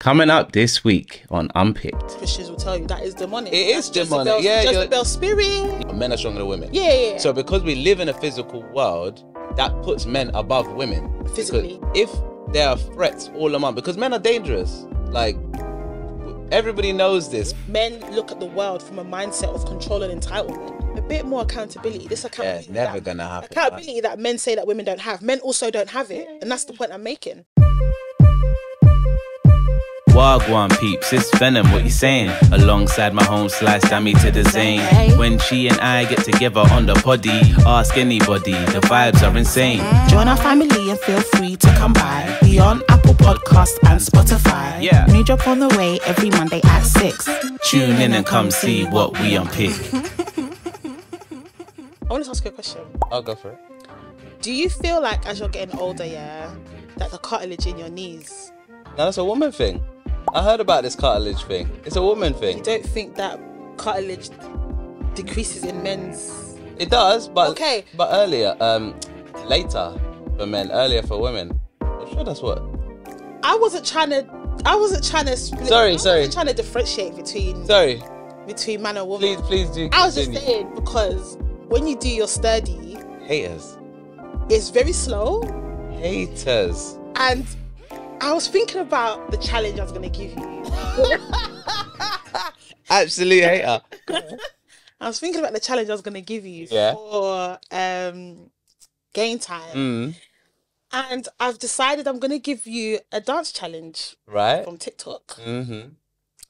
Coming up this week on Unpicked. Christians will tell you that is demonic. It is demonic, yeah. Jezebel spirit. Men are stronger than women. Yeah. So because we live in a physical world, that puts men above women. Physically. Because if there are threats all around, because men are dangerous. Like, everybody knows this. Men look at the world from a mindset of control and entitlement. A bit more accountability. This accountability. Yeah, never gonna happen. Accountability that men say that women don't have. Men also don't have it. And that's the point I'm making. Wagwan peeps, it's Venom, what you saying? Alongside my home slice, Dami to the Zane. When she and I get together on the poddy, ask anybody, the vibes are insane. Join our family and feel free to come by. Be on Apple Podcasts and Spotify. Yeah. New drop on the way every Monday at 6. Tune in and come see what we unpick. I want to ask you a question. I'll go for it. Do you feel like as you're getting older, yeah, that the cartilage in your knees, Now that's a woman thing. I heard about this cartilage thing. It's a woman thing. you don't think that cartilage decreases in men's? It does, but Okay. But earlier, later for men, earlier for women. I'm sure that's what. I wasn't trying to split. Sorry. I wasn't trying to differentiate between man and woman. Please do. I was just continue. saying because when you do your study, Haters. it's very slow, Haters. and I was thinking about the challenge I was going to give you. Absolute hater. I was thinking about the challenge I was going to give you Yeah. for game time. And I've decided I'm going to give you a dance challenge Right? from TikTok. Mm-hmm.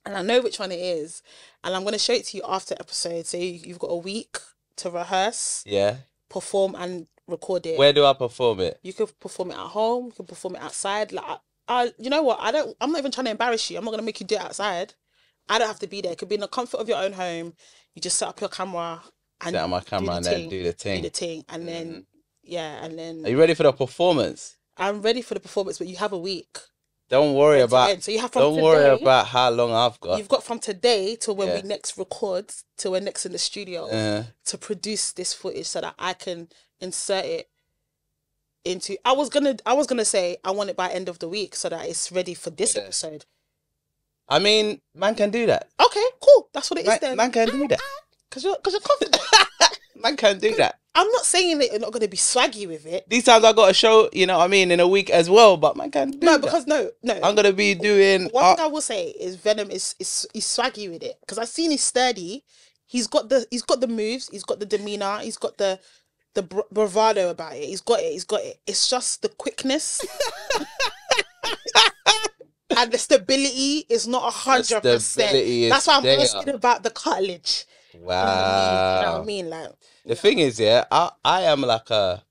And I know which one it is. And I'm going to show it to you after episode. So you've got a week to rehearse, Yeah. perform and record it. Where do I perform it? You could perform it at home. You can perform it outside. Like, you know what? I'm not even trying to embarrass you. I'm not going to make you do it outside. I don't have to be there. It could be in the comfort of your own home. You just set up your camera and Set up my camera and then do the thing. Do the thing. And then, and then Are you ready for the performance? I'm ready for the performance, but you have a week. Don't worry End to about. end. So you have from Don't worry today- about how long I've got. You've got from today to when Yeah. we next record, to when next in the studio, to produce this footage so that I can insert it into. I was gonna say I want it by end of the week so that it's ready for this Yeah. episode. I mean, man can do that. Okay, cool. That's what it is then. Man can do that. Because you're confident. Man can do that. I'm not saying that you're not gonna be swaggy with it. These times I got a show, you know what I mean, in a week as well, but man can do No, that. because no. I'm gonna be doing. One thing I will say is Venom is swaggy with it because I've seen he's sturdy. He's got the moves. He's got the demeanor. He's got the bravado about it. He's got it. It's just the quickness and the stability is not 100%. That's why I'm asking about the cartilage. Wow. You know what I mean? Like The thing is, yeah, I am like a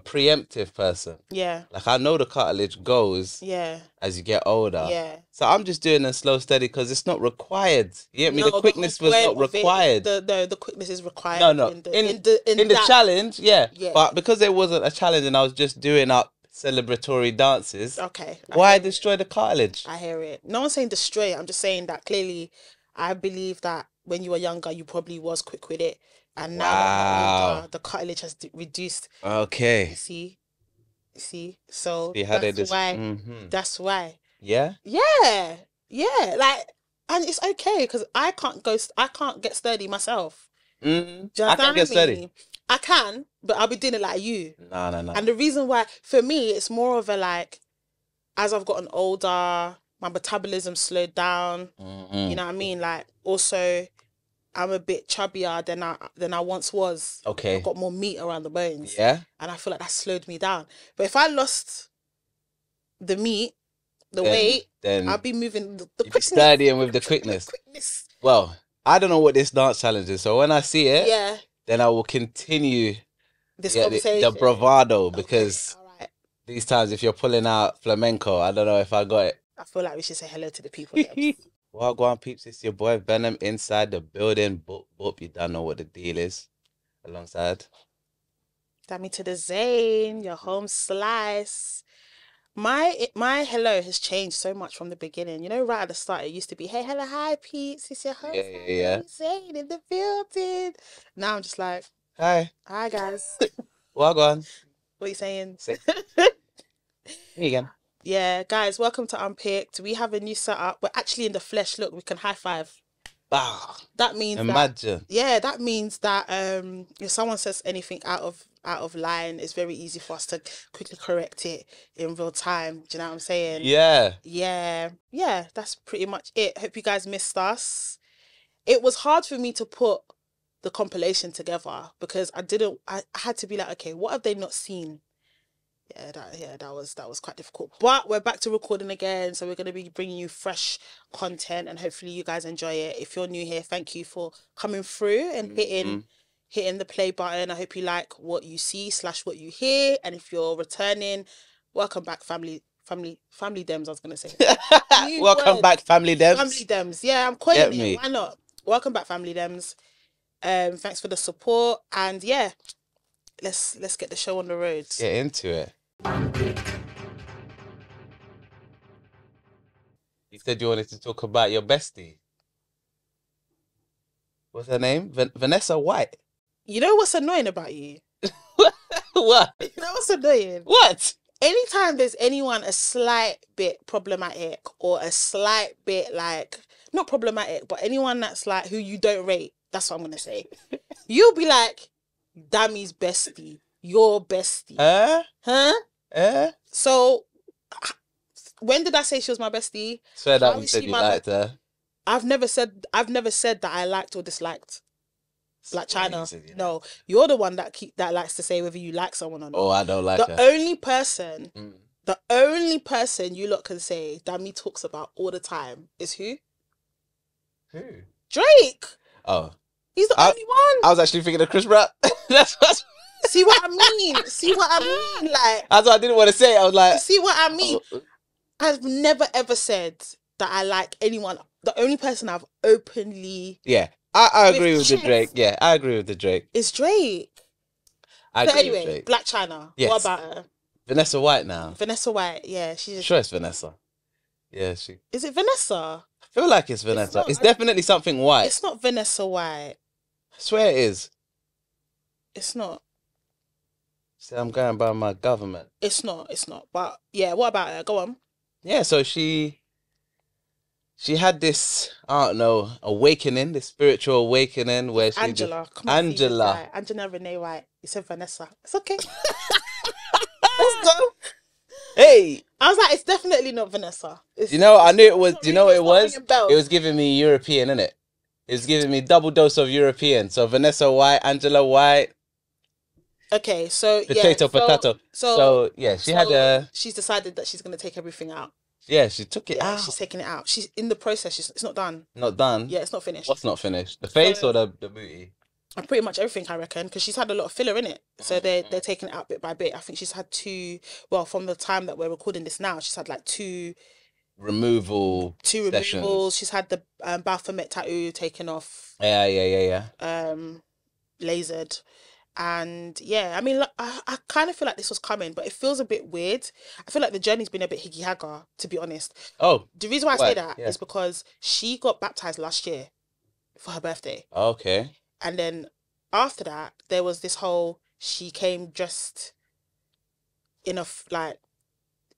preemptive person. yeah, Like I know the cartilage goes yeah, as you get older. yeah. So I'm just doing a slow steady because it's not required. You get me? No, The quickness whole was point not of it- required. The quickness is required. No. In In the the challenge, yeah. Yeah. But because it wasn't a challenge and I was just doing up celebratory dances, Okay. why destroy the cartilage? I hear it. No one's saying destroy it. I'm just saying that clearly I believe that when you were younger, you probably was quick with it. And now that you're older, the cartilage has reduced. Okay. You see? So See how they that's just. why. Mhm. That's why. Yeah. Yeah. Like, and it's okay because I can't get sturdy myself. Mm-hmm. Do you I can understand get steady. me? I can, but I'll be doing it like you. No. And the reason why, for me, it's more of a like, as I've gotten older, my metabolism slowed down. Mhm. You know what I mean? Like, also, I'm a bit chubbier than I once was. Okay. I've got more meat around the bones. Yeah. And I feel like that slowed me down. But if I lost the meat, the Then- weight, then I'll be moving the you'd be quickness. studying with the quickness. Well, I don't know what this dance challenge is, so when I see it, Yeah. then I will continue This the conversation. bravado Okay, because all right. these times if you're pulling out flamenco, I don't know if I got it. I feel like we should say hello to the people. There. Well, go on, peeps. It's your boy Venom inside the building. Boop. You don't know what the deal is. Alongside. Dami to the Zane, your home slice. My hello has changed so much from the beginning. You know, right at the start, it used to be, hey, hello, hi, peeps. It's your host, Yeah. Zane in the building. Now I'm just like, Hi. hi, guys. Well, go on. What are you saying? Say- Me again. Yeah, guys, welcome to Unpicked. We have a new setup. We're actually in the flesh. Look, we can high five. Ah, That means imagine. that means that if someone says anything out of line, it's very easy for us to quickly correct it in real time. Do you know what I'm saying? Yeah. Yeah, that's pretty much it. Hope you guys missed us. It was hard for me to put the compilation together because I had to be like, okay, what have they not seen? That was quite difficult. But we're back to recording again, so we're going to be bringing you fresh content, and hopefully you guys enjoy it. If you're new here, thank you for coming through and hitting the play button. I hope you like what you see / what you hear, and if you're returning, welcome back, family dems. I was going to say, Welcome back, family dems. Family dems. Yeah, I'm coining it. Why not? Welcome back, family dems. Thanks for the support, and yeah, let's get the show on the road. Get into it. You said you wanted to talk about your bestie. What's her name? Vanessa White. You know what's annoying about you? What? You know what's annoying? What? Anytime there's anyone a slight bit problematic or a slight bit like, not problematic, but anyone that's like who you don't rate, that's what I'm going to say. You'll be like, Dami's bestie, your bestie. Huh? So, when did I say she was my bestie? Swear that you said you liked her. I've never said that I liked or disliked Blac Chyna. Crazy, you know? No, you're the one that likes to say whether you like someone or not. Oh, I don't like her. The only person you lot can say Dami talks about all the time is who? Who? Drake. Oh. He's the only one. I was actually thinking of Chris Pratt. That's what. See what I mean? Like, that's what I didn't want to say. I was like, see what I mean? I've never ever said that I like anyone. The only person I've openly... Yeah, I agree with the Drake. Yeah, I agree with the Drake. It's Drake. Anyway, Blac Chyna. Yes. What about her? Vanessa White now. Vanessa White, yeah. Sure it's Vanessa. Yeah, she... Is it Vanessa? I feel like it's Vanessa. It's definitely something white. It's not Vanessa White. I swear it is. It's not. See, I'm going by my government. It's not. But yeah, what about her? Go on. Yeah, so she had this, I don't know, awakening, this spiritual awakening where she Angela Renee White. You said Vanessa. It's okay. Let's go. Hey. I was like, it's definitely not Vanessa. I knew it was. Do you know what it was? It was giving me European, innit? It was giving me double dose of European. So Vanessa White, Angela White. Okay, so potato. So yeah, she's decided that she's gonna take everything out. Yeah, she took it out. She's taking it out. She's in the process. It's not done. Not done. Yeah, it's not finished. What's not finished? The face or the booty? Pretty much everything, I reckon, because she's had a lot of filler in it. So they're taking it out bit by bit. I think she's had 2. Well, from the time that we're recording this now, she's had like 2 removals. She's had the Baphomet tattoo taken off. Yeah. Lasered. And yeah, I mean, I kind of feel like this was coming, but it feels a bit weird. I feel like the journey's been a bit higgy-hagga, to be honest. Oh. The reason why I say that is because she got baptized last year for her birthday. Okay. And then after that, there was this whole, she came dressed in a like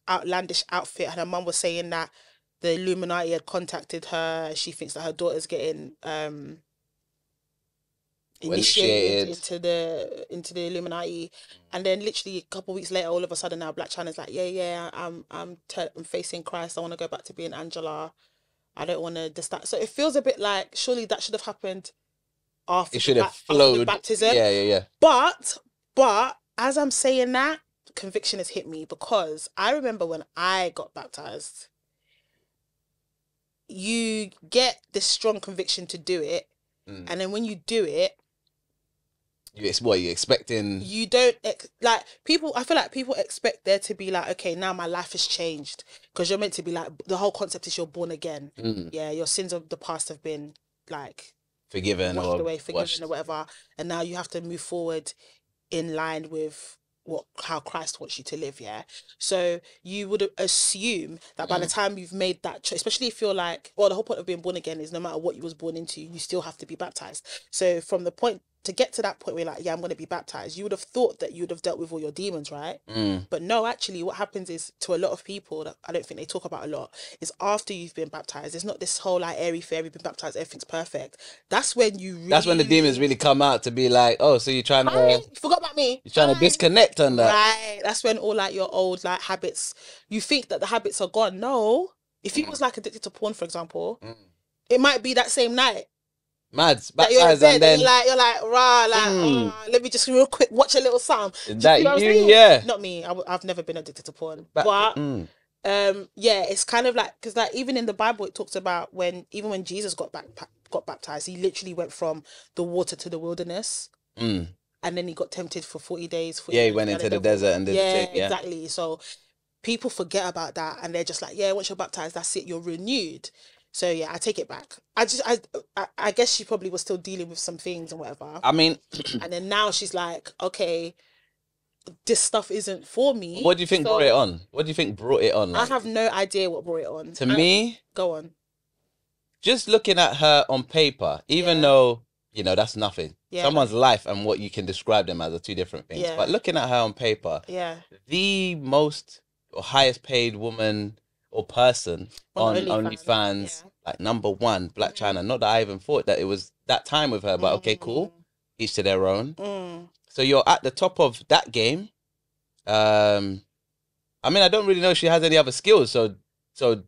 outlandish outfit, and her mum was saying that the Illuminati had contacted her. She thinks that her daughter's getting initiated into the Illuminati, and then literally a couple of weeks later, all of a sudden now Blac Chyna's like, I'm facing Christ. I want to go back to being Angela. I don't want to that. So it feels a bit like surely that should have happened after the baptism. Yeah. But as I'm saying that, conviction has hit me, because I remember when I got baptized, you get this strong conviction to do it, and then when you do it, you're expecting. You don't like people. I feel like people expect there to be like, okay, now my life has changed, because you're meant to be like, the whole concept is you're born again. Yeah, your sins of the past have been like forgiven or whatever, and now you have to move forward in line with how Christ wants you to live. Yeah, so you would assume that by the time you've made that choice, especially if you're like, well, the whole point of being born again is no matter what you was born into, you still have to be baptized. So from the point to get to that point where you're like, yeah, I'm going to be baptized, you would have thought that you would have dealt with all your demons, right? But no, actually what happens is, to a lot of people that I don't think they talk about a lot, is after you've been baptized, it's not this whole like airy fairy, been baptized, everything's perfect. That's when that's when the demons really come out to be like, oh, so you're trying to you forgot about me, you're trying to disconnect on that, right? That's when all like your old like habits, you think that the habits are gone. No, if you was like addicted to porn, for example, it might be that same night Mads, that you're in baptized, bed and then you're like rah, like let me just real quick watch a little psalm. that what I'm you, saying? yeah. Not me. I've never been addicted to porn, but yeah, it's kind of like, because like even in the Bible it talks about even when Jesus got baptized, he literally went from the water to the wilderness, and then he got tempted for 40 days. 40 he went into the desert and did the thing. Yeah, exactly. So people forget about that, and they're just like, yeah, once you're baptized, that's it, you're renewed. So yeah, I take it back. I guess she probably was still dealing with some things and whatever. I mean, and then now she's like, okay, this stuff isn't for me. What do you think brought it on? What do you think brought it on? Like? I have no idea what brought it on. To me, go on. Just looking at her on paper, even though, you know, that's nothing. Yeah. Someone's life and what you can describe them as are two different things. Yeah. But looking at her on paper, the most or highest paid woman or person on OnlyFans, like number one, Blac Chyna. Not that I even thought that it was that time with her, but okay, cool. Each to their own. So you're at the top of that game. I mean, I don't really know if she has any other skills. So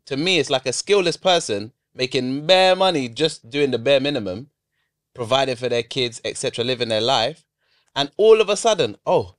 to me, it's like a skillless person making bare money, just doing the bare minimum, providing for their kids, etc., living their life. And all of a sudden, oh,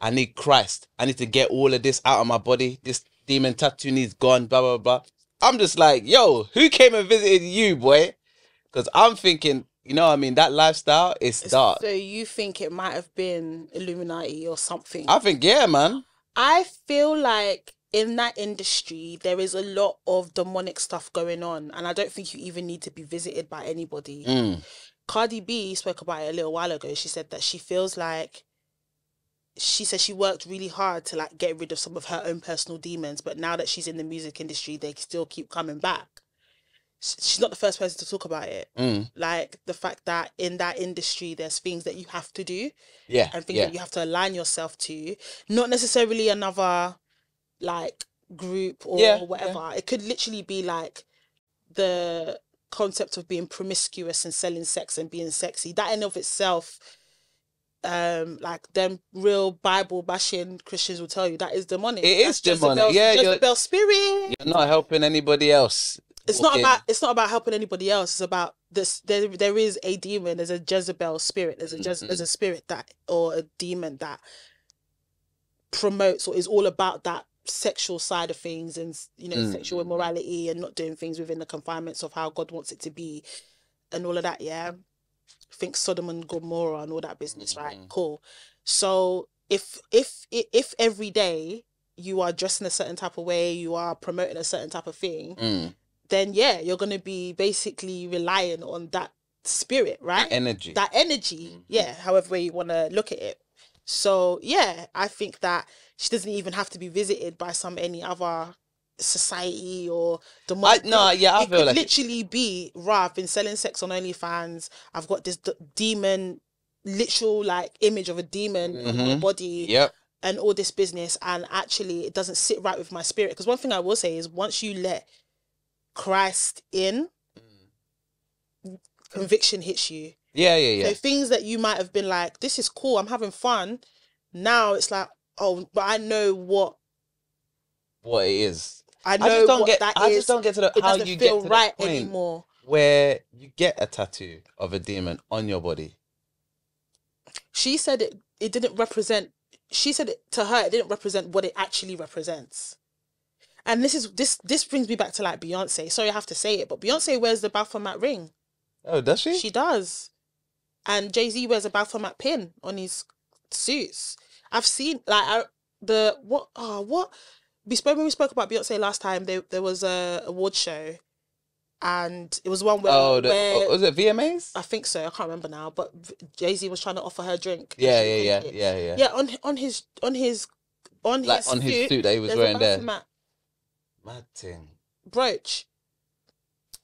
I need Christ. I need to get all of this out of my body. This demon tattoo needs gone, blah, blah, blah. I'm just like, yo, who came and visited you, boy? Because I'm thinking, you know what I mean? That lifestyle is dark. So you think it might have been Illuminati or something? I think, yeah, man. I feel like in that industry, there is a lot of demonic stuff going on. And I don't think you even need to be visited by anybody. Cardi B spoke about it a little while ago. She said that she feels like, she said she worked really hard to like get rid of some of her own personal demons. But now that she's in the music industry, they still keep coming back. She's not the first person to talk about it. Like the fact that in that industry, there's things that you have to do. Yeah. And things that you have to align yourself to. Not necessarily another like group or whatever. Yeah. It could literally be like the concept of being promiscuous and selling sex and being sexy. That in of itself, like them real Bible bashing Christians will tell you that is demonic. That's demonic. Jezebel spirit. You're not helping anybody else. It's not about helping anybody else. It's about this. There is a demon. There's a Jezebel spirit. There's a spirit that, or a demon that promotes or is all about that sexual side of things, and sexual immorality and not doing things within the confinements of how God wants it to be, and all of that. Yeah, think Sodom and Gomorrah and all that business, right? Cool. So if every day you are dressing a certain type of way, you are promoting a certain type of thing, then yeah, you're gonna be basically relying on that spirit, right? That energy, yeah. However way you want to look at it. So yeah, I think that she doesn't even have to be visited by any other society or demonic. I feel like literally be, I've been selling sex on OnlyFans. I've got this demon, literal like image of a demon in my body, and all this business, and actually it doesn't sit right with my spirit. Because one thing I will say is, once you let Christ in, conviction hits you. Yeah. So things that you might have been like, this is cool, I'm having fun. Now it's like, oh, but I know what it is. I just don't get to the how you get to right the point anymore where you get a tattoo of a demon on your body. She said it didn't represent. She said it to her, it didn't represent what it actually represents. And this brings me back to like Beyonce. Sorry, I have to say it, but Beyonce wears the Baphomet ring. Oh, does she? She does. And Jay-Z wears a Baphomet pin on his suits. I've seen like when we spoke about Beyonce last time, there was a award show, and it was one where was it VMAs? I think so. I can't remember now, but Jay-Z was trying to offer her a drink. Yeah. Yeah, on his suit that he was wearing there. Mad thing. Brooch.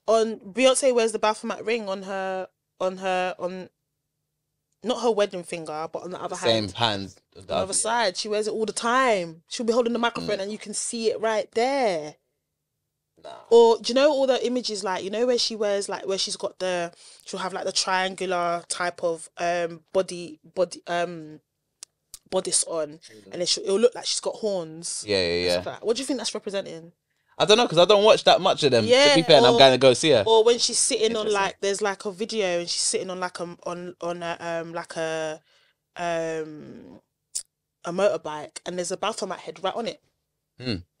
On Beyonce wears the Baphomet ring on not her wedding finger, but on the other Same hand. hands. On the other side, she wears it all the time. She'll be holding the microphone and you can see it right there. Nah. Or do you know all the images, like, you know, where she wears, like, where she's got she'll have like the triangular type of bodice on, and then it'll look like she's got horns. Yeah. Like, what do you think that's representing? I don't know, because I don't watch that much of them. Yeah, to be fair, and I'm going to go see her. Or when she's sitting on, like, there's like a video and she's sitting on like a motorbike, and there's a Baphomet head right on it.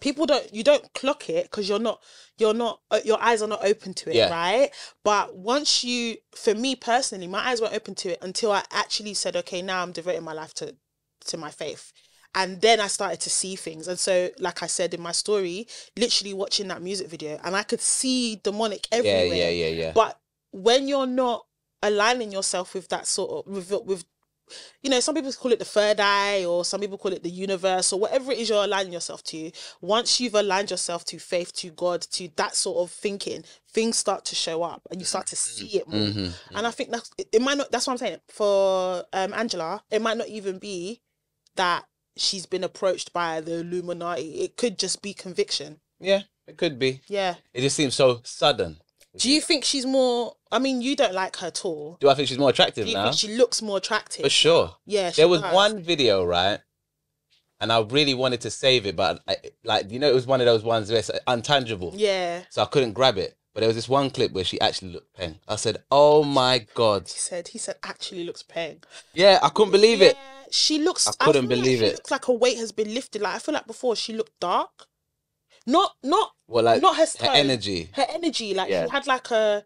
People you don't clock it because your eyes are not open to it, right? But once for me personally, my eyes weren't open to it until I actually said, okay, now I'm devoting my life to my faith. And then I started to see things. And so, like I said in my story, literally watching that music video, and I could see demonic everywhere. Yeah. But when you're not aligning yourself with that sort of, with you know, some people call it the third eye, or some people call it the universe, or whatever it is you're aligning yourself to, once you've aligned yourself to faith, to God, to that sort of thinking, things start to show up and you start to see it more. And I think it might not, that's what I'm saying. For Angela, it might not even be that she's been approached by the Illuminati. It could just be conviction. Yeah, it could be. Yeah. It just seems so sudden. Do you think she's more... I mean, you don't like her at all. Do I think she's more attractive now? Do you think she looks more attractive? For sure. Yeah, there was one video, right? And I really wanted to save it, but you know, it was one of those ones where it's untangible. Yeah. So I couldn't grab it. But there was this one clip where she actually looked peng. I said, oh my God. He said actually looks peng. Yeah, I couldn't believe it. She looks... I couldn't believe it. She looks like her weight has been lifted. Like, I feel like before she looked dark. Not her style. Her energy. Her energy. Like, she had like a...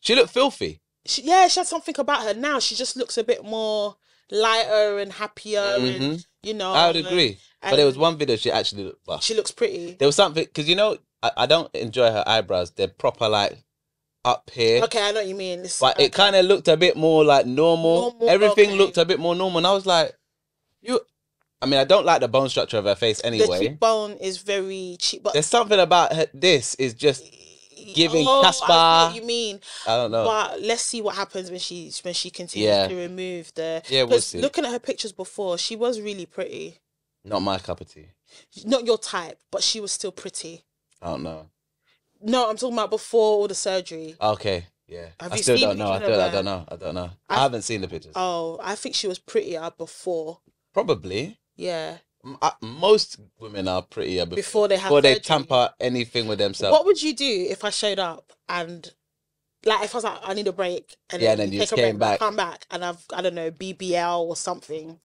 She looked filthy. She had something about her. Now she just looks a bit more lighter and happier, and, you know. I would agree. But there was one video she actually looked buff. She looks pretty. There was something, because, you know, I don't enjoy her eyebrows. They're proper, like, up here. Okay, I know what you mean. But it kind of looked a bit more, like, normal. Everything looked a bit more normal. And I was like, I mean, I don't like the bone structure of her face anyway. The cheekbone is very cheap. But there's something about this is just giving Casper. I know what you mean. I don't know. But let's see what happens when she continues to remove the... Yeah, we'll see. Looking at her pictures before, she was really pretty. Not my cup of tea. Not your type, but she was still pretty. I don't know. No, I'm talking about before all the surgery. Okay, yeah. Have I you still seen don't know. I don't know. I haven't seen the pictures. Oh, I think she was prettier before. Probably. Yeah. Most women are prettier before they tamper anything with themselves. What would you do if I showed up and, like, if I was like, I need a break, and then you just came back, come back, and I don't know, BBL or something.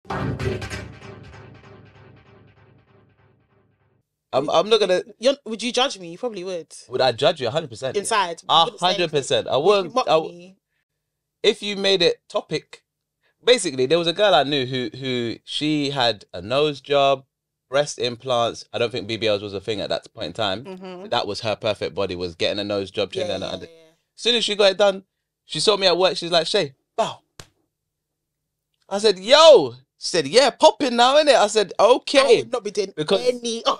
I'm not gonna. Would you judge me? You probably would. Would I judge you? 100%. Inside. 100%. I wouldn't. If you made it topic. Basically, there was a girl I knew who she had a nose job, breast implants. I don't think BBLs was a thing at that point in time. That was her perfect body, was getting a nose job. As soon as she got it done, she saw me at work. She's like, Shay, bow. I said, yo. She said, yeah, popping now, innit? I said, okay. I would not be doing any... I would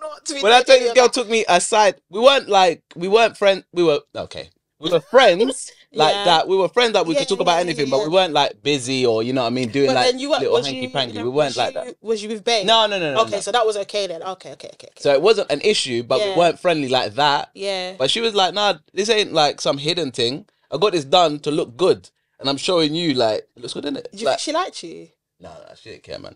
not be when I tell you, this girl took me aside. We weren't friends. We were friends like that. We were friends that we could talk about anything, but we weren't like busy or, you know what I mean, doing like little hanky-panky. We weren't like that. Was you with Bae? No. Okay, so that was okay then. Okay. So it wasn't an issue, but we weren't friendly like that. Yeah. But she was like, nah, this ain't like some hidden thing. I got this done to look good. And I'm showing you, like, it looks good, innit? Do you think she liked you? No, she didn't care, man.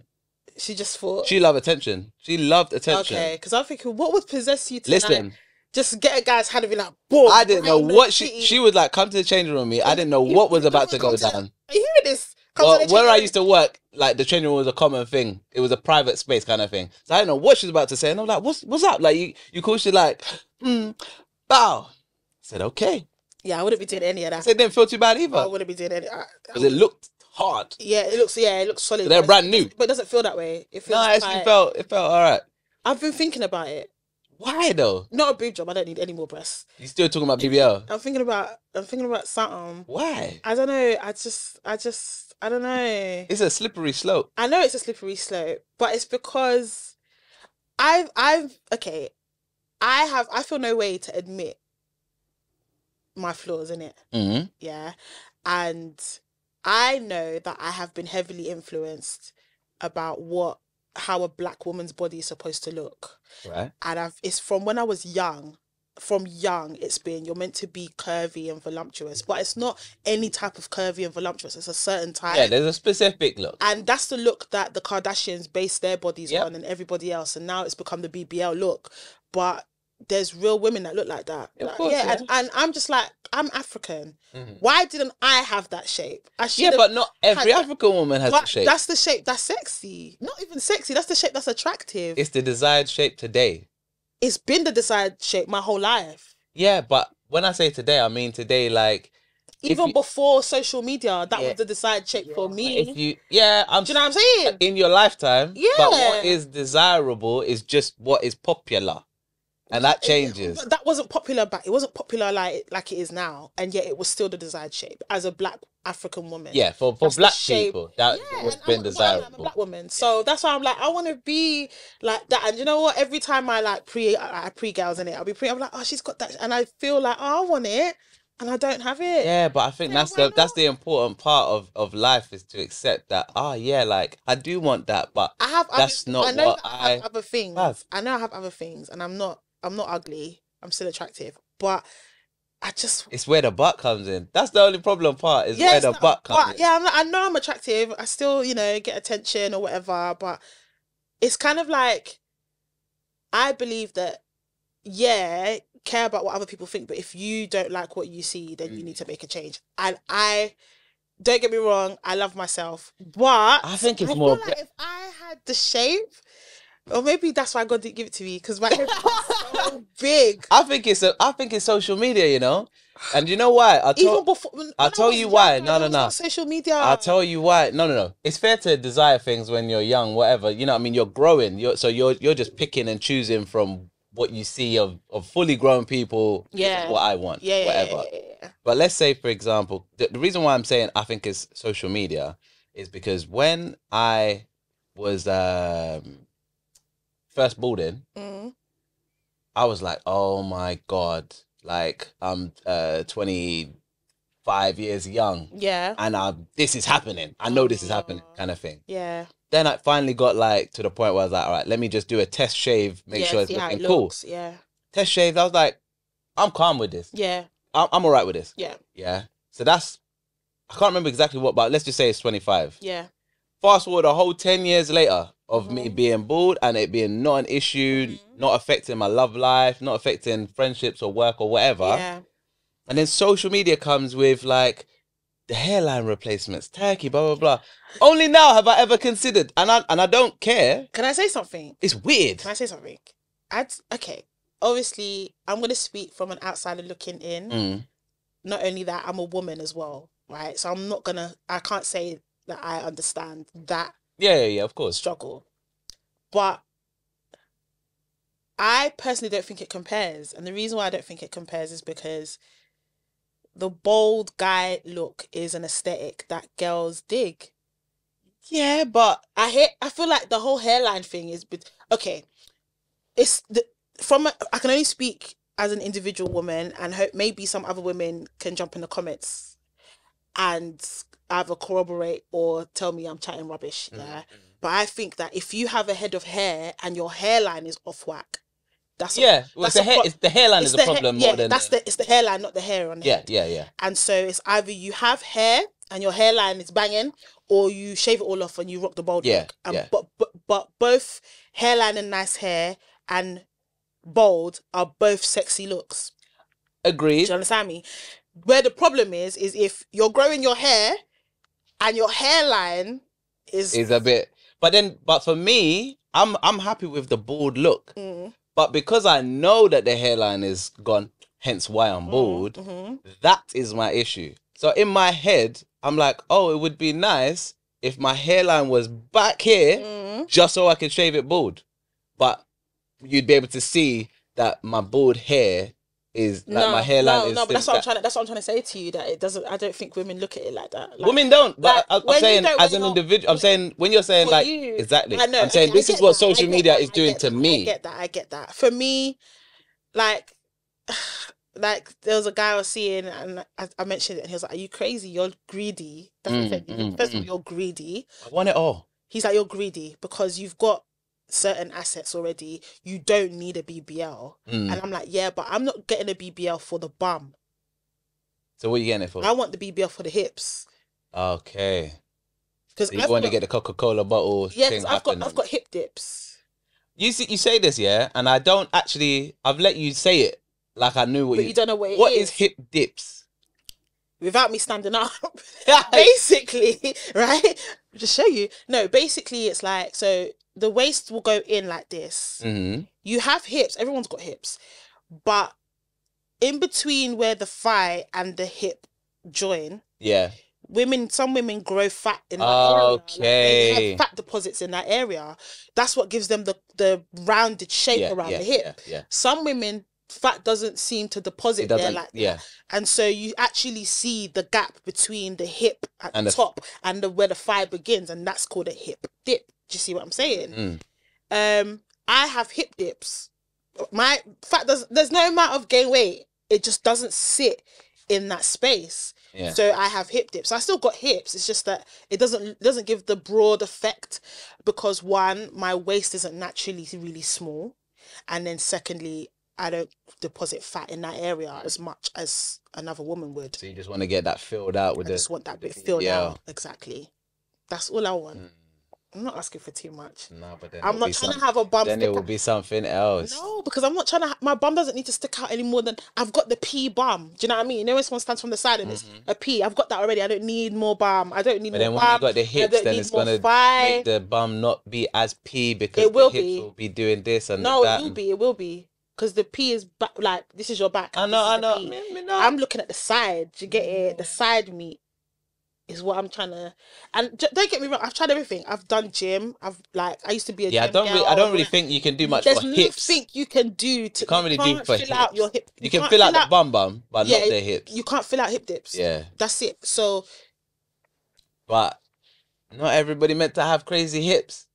She just thought... She loved attention. She loved attention. Okay, because I'm thinking, what would possess you to... Listen... just get a guy's hand and be like, boom. I didn't know what she would like come to the changing room with me. I didn't know what was about to go down. Are you hearing this? Well, where I used to work, like the changing room was a common thing. It was a private space kind of thing. So I didn't know what she was about to say. And I'm like, what's up? Like you call, she like, bow. I said, okay. Yeah, I wouldn't be doing any of that. So it didn't feel too bad either. I wouldn't be doing any. Because it looked hard. Yeah, it looks solid. So they're brand new. But it doesn't feel that way. It feels it felt all right. I've been thinking about it. Why though? Not a boob job. I don't need any more breasts. You still talking about BBL? I'm thinking about something. Why? I don't know. I don't know. It's a slippery slope. I know it's a slippery slope, but it's because I feel no way to admit my flaws in it. Mm-hmm. Yeah. And I know that I have been heavily influenced about how a Black woman's body is supposed to look. Right. And it's from when I was young. From young, it's been, you're meant to be curvy and voluptuous, but it's not any type of curvy and voluptuous. It's a certain type. Yeah, there's a specific look. And that's the look that the Kardashians base their bodies on, and everybody else. And now it's become the BBL look. But there's real women that look like that. Of course, yeah. And I'm just like, I'm African. Why didn't I have that shape? But not every African woman has the shape. That's the shape that's sexy. Not even sexy. That's the shape that's attractive. It's the desired shape today. It's been the desired shape my whole life. Yeah, but when I say today, I mean today, like... Even before social media, that was the desired shape for me. Do you know what I'm saying? In your lifetime. Yeah. But what is desirable is just what is popular. And that changes. But that wasn't popular back. It wasn't popular like it is now. And yet it was still the desired shape as a Black African woman. Yeah, for Black people, that was been desirable. I'm a Black woman. So that's why I'm like, I want to be like that. And you know what? Every time I like pre girls in it, I'm like, oh, she's got that. And I feel like, oh, I want it. And I don't have it. Yeah, but I think that's the important part of life, is to accept that, like, I do want that, but I have other things. I know I have other things, and I'm not ugly. I'm still attractive. But it's where the butt comes in. That's the only problem part, is where the butt comes in. Yeah, I know I'm attractive. I still, get attention or whatever, but it's kind of like, I believe that, care about what other people think, but if you don't like what you see, then you need to make a change. And I don't get me wrong, I love myself, but I think it's more like if I had the shape, or maybe that's why God didn't give it to me, because my head is so big. I think it's social media, and you know why? I'll tell you why. No. Social media. I'll tell you why. No. It's fair to desire things when you're young, whatever. You know what I mean? You're growing. You're just picking and choosing from what you see of fully grown people. Yeah. What I want. Yeah. Whatever. Yeah. But let's say, for example, the reason why I'm saying I think it's social media is because when I was first balding, I was like, oh my God, like I'm 25 years young. Yeah. And this is happening. I know this is happening, kind of thing. Yeah. Then I finally got like to the point where I was like, all right, let me just do a test shave, make sure it's looking cool. Yeah. Test shave, I was like, I'm calm with this. Yeah. I'm all right with this. Yeah. Yeah. So I can't remember exactly what, but let's just say it's 25. Yeah. Fast forward a whole 10 years later of me being bald and it being not an issue, not affecting my love life, not affecting friendships or work or whatever. Yeah. And then social media comes with like the hairline replacements, turkey, blah, blah, blah. Only now have I ever considered, and I don't care. Can I say something? It's weird. Can I say something? Okay. Obviously, I'm going to speak from an outsider looking in. Not only that, I'm a woman as well, right? So I can't say that I understand that. Yeah, of course. Struggle. But I personally don't think it compares. And the reason why I don't think it compares is because the bald guy look is an aesthetic that girls dig. Yeah, but I feel like the whole hairline thing is... Okay. I can only speak as an individual woman, and hope maybe some other women can jump in the comments and either corroborate or tell me I'm chatting rubbish. Yeah. But I think that if you have a head of hair and your hairline is off whack, it's the hairline is the problem more than it's the hairline, not the hair on the head. Yeah. And so it's either you have hair and your hairline is banging, or you shave it all off and you rock the bald look. But both hairline and nice hair and bald are both sexy looks. Agreed. Do you understand me? Where the problem is if you're growing your hair and your hairline is a bit. But for me, I'm happy with the bald look. But because I know that the hairline is gone, hence why I'm bald, that is my issue. So in my head, I'm like, oh, it would be nice if my hairline was back here just so I could shave it bald. But you'd be able to see that my bald hair is my hairline is. No, but that's what I'm trying to say to you, that it doesn't. I don't think women look at it like that. Like, women don't. But I'm saying as an individual. I'm saying when you're saying like exactly. I know, I'm saying this is what social media is doing to me. I get that. For me, like like there was a guy I was seeing, and I mentioned it, and he was like, "Are you crazy? You're greedy." That's what he said. First of all, you're greedy. I want it all. He's like, "You're greedy because you've got certain assets already. You don't need a BBL." And I'm like, "Yeah, but I'm not getting a BBL for the bum. So what are you getting it for? I want the BBL for the hips." Okay. Because so you want to get the Coca-Cola bottle? Yeah, because I've got hip dips. You say this, yeah, and I don't actually. I've let you say it like I knew what. But you don't know what it is. What is hip dips? Without me standing up, basically, right? Just show you. No, basically, it's like, so the waist will go in like this. You have hips. Everyone's got hips, but in between where the thigh and the hip join, some women grow fat in that area. Like they have fat deposits in that area. That's what gives them the rounded shape around the hip. Some women, fat doesn't seem to deposit there like that. And so you actually see the gap between the hip at the top and where the thigh begins, and that's called a hip dip. Do you see what I'm saying? I have hip dips. My fat there's no amount of gain weight. It just doesn't sit in that space. So I have hip dips. I still got hips. It's just that it doesn't give the broad effect, because one, my waist isn't naturally really small, and then secondly, I don't deposit fat in that area as much as another woman would. So you just want to get that filled out with I just want that bit filled out. Exactly. That's all I want. I'm not asking for too much. No, but then I'm not trying to have a bum. Then it will be something else. No, because I'm not trying to. My bum doesn't need to stick out any more than I've got the P bum. Do you know what I mean? You know when someone stands from the side and it's a P. I've got that already. I don't need more bum. I don't need more bum. But then when you got the hips, then it's gonna make the bum not be as P, because the hips will be doing this and that. No, it will be. It will be. Because the P is back, like, this is your back. I know. I'm looking at the side. Do you get it? The side meat is what I'm trying to. And don't get me wrong, I've tried everything. I've done gym. I used to be a gym girl. I don't really think you can do much for hips. There's nothing you can do to. You can't really do for hips. Out your hip. You can fill out the bum, but not the hips. You can't fill out hip dips. Yeah. That's it. So. But not everybody meant to have crazy hips.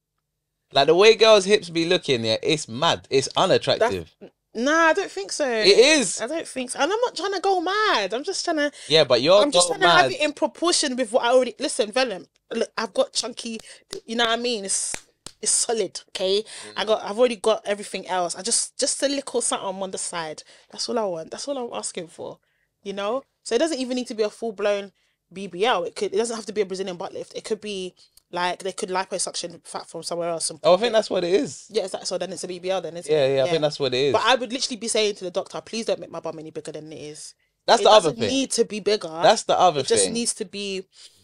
Like the way girls' hips be looking, it's mad. It's unattractive. Nah, I don't think so. It is. I don't think so. And I'm not trying to go mad. I'm just trying to. Yeah, but I'm just trying to have it in proportion with what I already. Listen, Venom. Look, I've got chunky. You know what I mean? It's solid. Okay. I've already got everything else. I just a little something on the side. That's all I want. That's all I'm asking for. You know. So it doesn't even need to be a full blown BBL. It doesn't have to be a Brazilian butt lift. It could be. Like, they could liposuction fat from somewhere else. I think that's what it is. Yeah, so then it's a BBL then, isn't it? Yeah, I think that's what it is. But I would literally be saying to the doctor, please don't make my bum any bigger than it is. That's the other thing. It doesn't need to be bigger. That's the other thing. It just needs to be...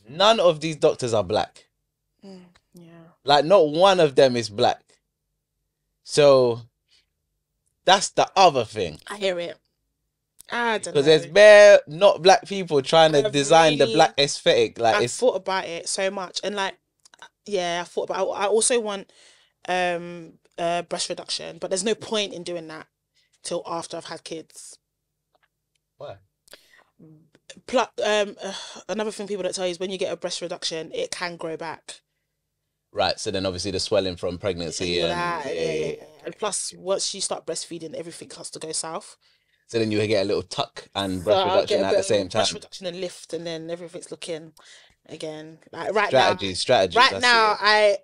None of these doctors are black. Yeah. Like, not one of them is black. So, that's the other thing. I hear it. I don't know. Because there's bare not black people trying to design the black aesthetic. Like, I've thought about it so much. And like, yeah, I thought about. I also want breast reduction, but there's no point in doing that till after I've had kids. Why? Another thing people don't tell you is when you get a breast reduction, it can grow back. Right. So then obviously the swelling from pregnancy and plus once you start breastfeeding, everything has to go south. So then you get a little tuck and breast reduction at the same time. Breast reduction and lift, and then everything's looking. Again, like strategies. Right now,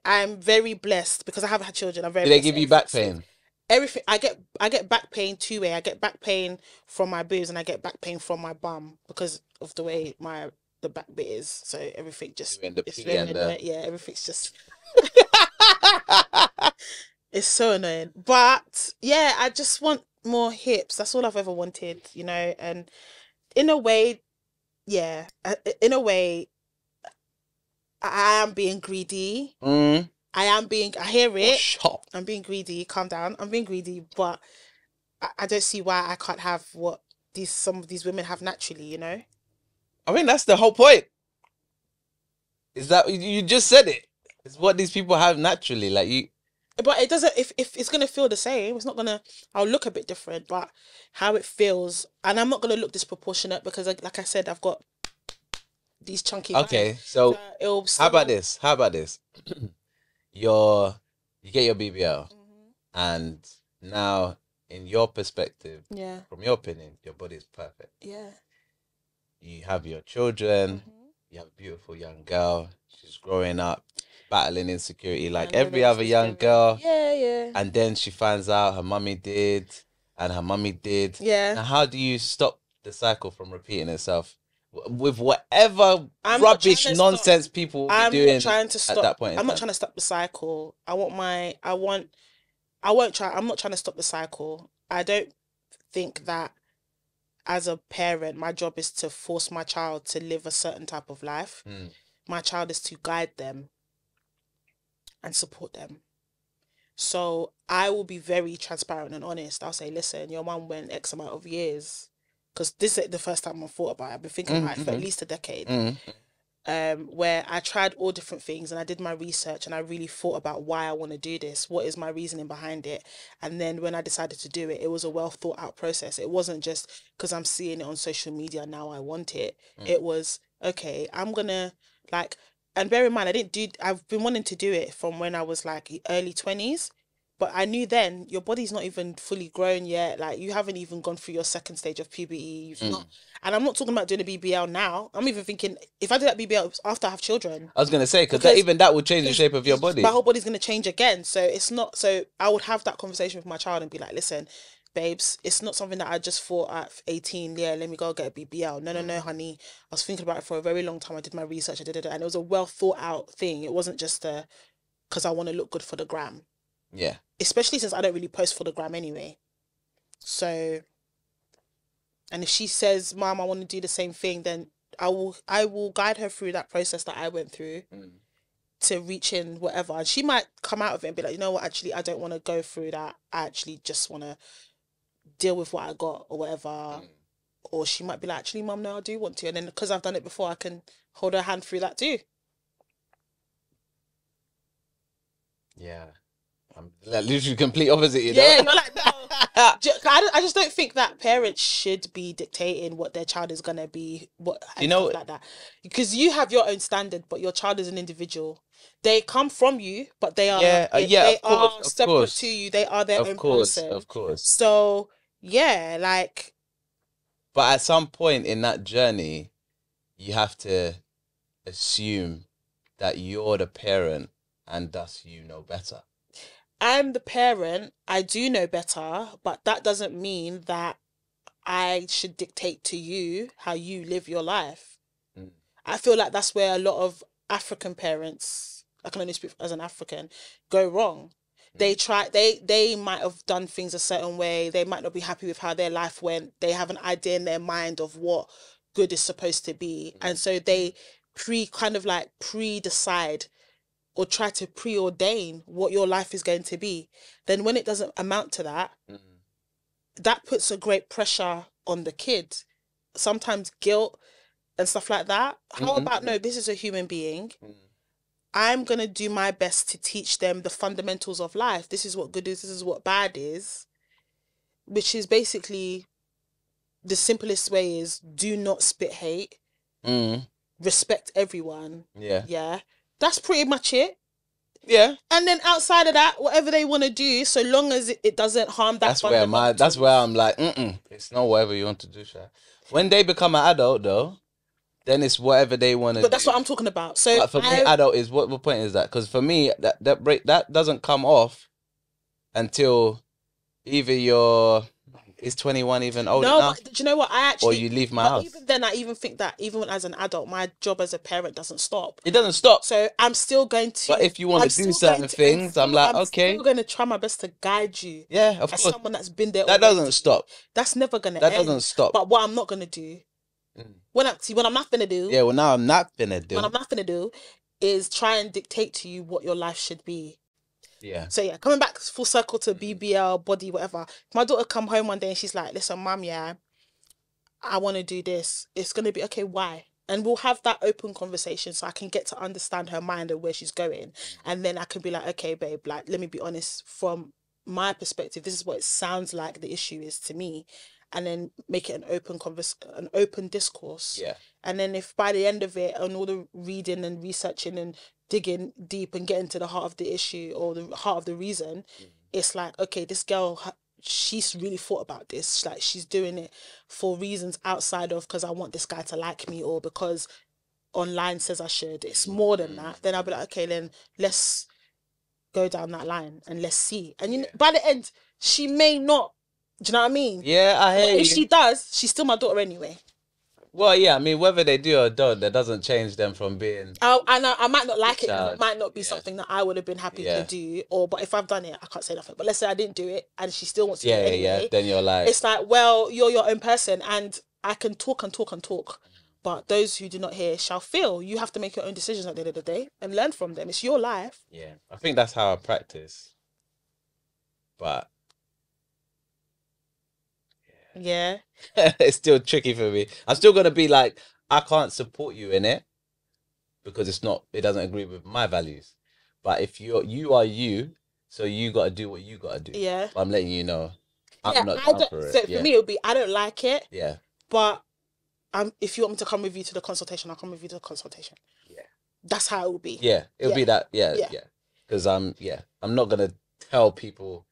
I'm very blessed because I haven't had children. I'm very. Do they give you back pain? Everything I get back pain two way. I get back pain from my boobs and I get back pain from my bum because of the way the back bit is. So everything just everything's just. It's so annoying, but yeah, I just want more hips. That's all I've ever wanted, you know. And in a way, I am being greedy. I hear it. I'm being greedy. Calm down. I'm being greedy, but I don't see why I can't have what some of these women have naturally, you know? I mean, that's the whole point. Is that you just said it. It's what these people have naturally. Like you. But it doesn't, if it's going to feel the same, it's not going to, I'll look a bit different, but how it feels, and I'm not going to look disproportionate because like I said, I've got these chunky guys. So how about this? You get your BBL and now in your perspective, Yeah. from your opinion, your body is perfect. Yeah. You have your children, you have a beautiful young girl, she's growing up, battling insecurity like every other young girl. Yeah, yeah. And then she finds out her mummy did, and her mummy did. Yeah. Now, how do you stop the cycle from repeating itself with whatever rubbish nonsense people will be doing at that point? I'm not trying to stop the cycle. I'm not trying to stop the cycle. I don't think that as a parent, my job is to force my child to live a certain type of life. My child is to guide them and support them. So I will be very transparent and honest. I'll say, listen, your mum went X amount of years, because this is the first time I've thought about it. I've been thinking about it for at least a decade. Where I tried all different things and I did my research and I really thought about why I want to do this. What is my reasoning behind it? And then when I decided to do it, it was a well thought out process. It wasn't just because I'm seeing it on social media now I want it. It was, okay, I'm gonna and bear in mind, I've been wanting to do it from when I was like early 20s. But I knew then your body's not even fully grown yet. Like, you haven't even gone through your second stage of puberty. You've not, and I'm not talking about doing a BBL now. I'm even thinking, if I do that BBL, it's after I have children. I was going to say, because that would change the shape of your body. My whole body's going to change again. So it's not, so I would have that conversation with my child and be like, listen, babes, it's not something that I just thought at 18, yeah, let me go get a BBL. No, honey. I was thinking about it for a very long time. I did my research, and it was a well thought out thing. It wasn't just because I want to look good for the gram. Yeah. Especially since I don't really post for the gram anyway. So, and if she says, Mom, I want to do the same thing, then I will guide her through that process that I went through to reach in whatever. And she might come out of it and be like, you know what, actually, I don't want to go through that. I actually just want to deal with what I got or whatever. Or she might be like, actually, Mum, no, I do want to. And then because I've done it before, I can hold her hand through that too. Yeah. I'm literally complete opposite, you know? Yeah, you're like, no. I just don't think that parents should be dictating what their child is going to be, stuff like that. Because you have your own standard, but your child is an individual. They come from you, but they are separate to you. They are their own person. Of course. So, yeah, like... But at some point in that journey, you have to assume that you're the parent and thus you know better. I'm the parent, I do know better, but that doesn't mean that I should dictate to you how you live your life. I feel like that's where a lot of African parents, I can only speak as an African, go wrong. They might have done things a certain way, they might not be happy with how their life went, they have an idea in their mind of what good is supposed to be, and so they pre-decide or try to preordain what your life is going to be. Then when it doesn't amount to that, that puts a great pressure on the kid. Sometimes guilt and stuff like that. How about, no, this is a human being. I'm going to do my best to teach them the fundamentals of life. This is what good is, this is what bad is. Which is basically, the simplest way is, do not spit hate. Respect everyone. Yeah. That's pretty much it. Yeah. And then outside of that, whatever they want to do, so long as it doesn't harm that. That's where I'm like, it's not whatever you want to do, Sha. When they become an adult, though, then it's whatever they want to do. But that's what I'm talking about. So but for me, adult is what point is that? Because for me, that doesn't come off until either is 21 even old enough? But do you know what? Or you leave my house. Even then, I even think that even as an adult, my job as a parent doesn't stop. It doesn't stop. So I'm still going to... But if you want to do certain things, I'm like, okay. I'm still going to try my best to guide you. Yeah, of course. As someone that's been there That doesn't stop. That's never going to end. That doesn't stop. But what I'm not going to do... When I'm not going to do... Yeah, well, now I'm not going to do... What I'm not going to do is try and dictate to you what your life should be. Yeah. So yeah, coming back full circle to BBL, body, whatever. My daughter come home one day and she's like, listen, Mum, yeah, I want to do this. It's going to be, okay, why? And we'll have that open conversation so I can get to understand her mind and where she's going. And then I can be like, okay, babe, like, let me be honest, from my perspective, this is what it sounds like the issue is to me. And then make it an open discourse. Yeah. And then if by the end of it, and all the reading and researching and digging deep and getting to the heart of the issue or the heart of the reason, it's like, okay, this girl she's really thought about this. Like, she's doing it for reasons outside of because I want this guy to like me or because online says I should. It's more than that. Then I'll be like, okay, then let's go down that line and let's see. And you know, by the end, she may not. Do you know what I mean? Yeah, I hear you. If she does, she's still my daughter anyway. Well, yeah, I mean, whether they do or don't, that doesn't change them from being... I might not like it, because it might not be something that I would have been happy to do, but if I've done it, I can't say nothing. But let's say I didn't do it, and she still wants to do it anyway. Then you're like... It's like, well, you're your own person, and I can talk and talk and talk, but those who do not hear shall feel. You have to make your own decisions at the end of the day, and learn from them. It's your life. Yeah, I think that's how I practice. But... yeah. It's still tricky for me. I'm still going to be like, I can't support you in it because it doesn't agree with my values. But if you are you, so you got to do what you got to do. Yeah. But I'm letting you know, I'm not down for it. So for me, it would be, I don't like it. Yeah. But if you want me to come with you to the consultation, I'll come with you to the consultation. Yeah. That's how it will be. Yeah. It'll be that. Yeah. Because I'm not going to tell people,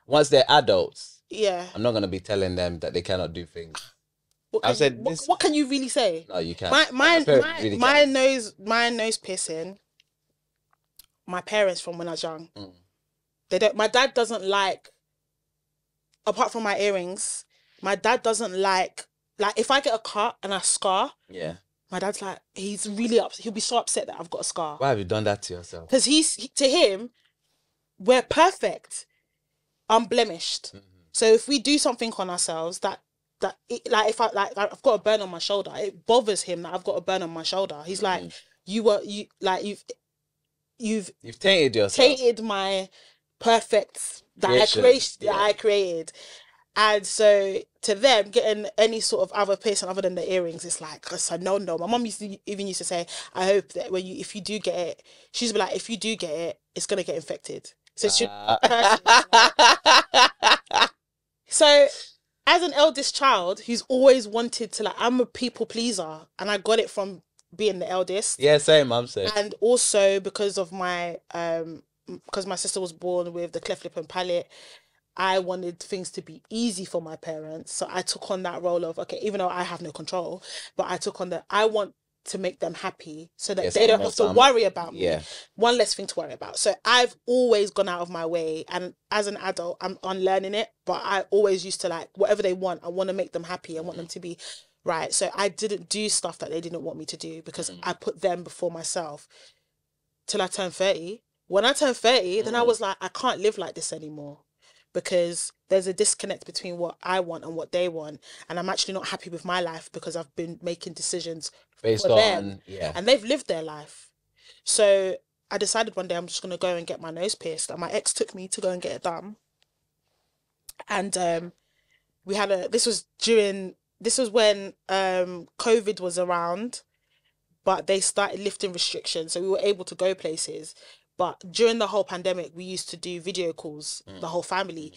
once they're adults, I'm not going to be telling them that they cannot do things. What can you really say? No, you can't. My nose piercing. My parents from when I was young. They don't. My dad doesn't like. Apart from my earrings, my dad doesn't like if I get a cut and a scar. Yeah. My dad's like, he's really upset. He'll be so upset that I've got a scar. Why have you done that to yourself? Because to him, we're perfect, unblemished. So if we do something on ourselves if I've got a burn on my shoulder, it bothers him that I've got a burn on my shoulder. He's like, you've tainted yourself. Tainted my perfect I created. And so to them, getting any sort of other piercing other than the earrings, it's like, it's a no. My mum used to say, I hope that if you do get it, she used to be like, if you do get it, it's gonna get infected. So So, as an eldest child who's always wanted to, I'm a people pleaser, and I got it from being the eldest. Yeah, same, I'm saying. And also because of my, because my sister was born with the cleft lip and palate, I wanted things to be easy for my parents. So I took on that role of, okay, even though I have no control, but I took on I want to make them happy so that they don't have to worry about me. One less thing to worry about. So I've always gone out of my way, and as an adult I'm unlearning it, but I always used to whatever they want, I want to make them happy. I want them to be right. So I didn't do stuff that they didn't want me to do because I put them before myself till I turned 30. When I turned 30, then I was like, I can't live like this anymore, because there's a disconnect between what I want and what they want. And I'm actually not happy with my life because I've been making decisions based on them. And they've lived their life. So I decided one day I'm just going to go and get my nose pierced. And my ex took me to go and get it done. And we had this was when COVID was around, but they started lifting restrictions. So we were able to go places. But during the whole pandemic, we used to do video calls, the whole family.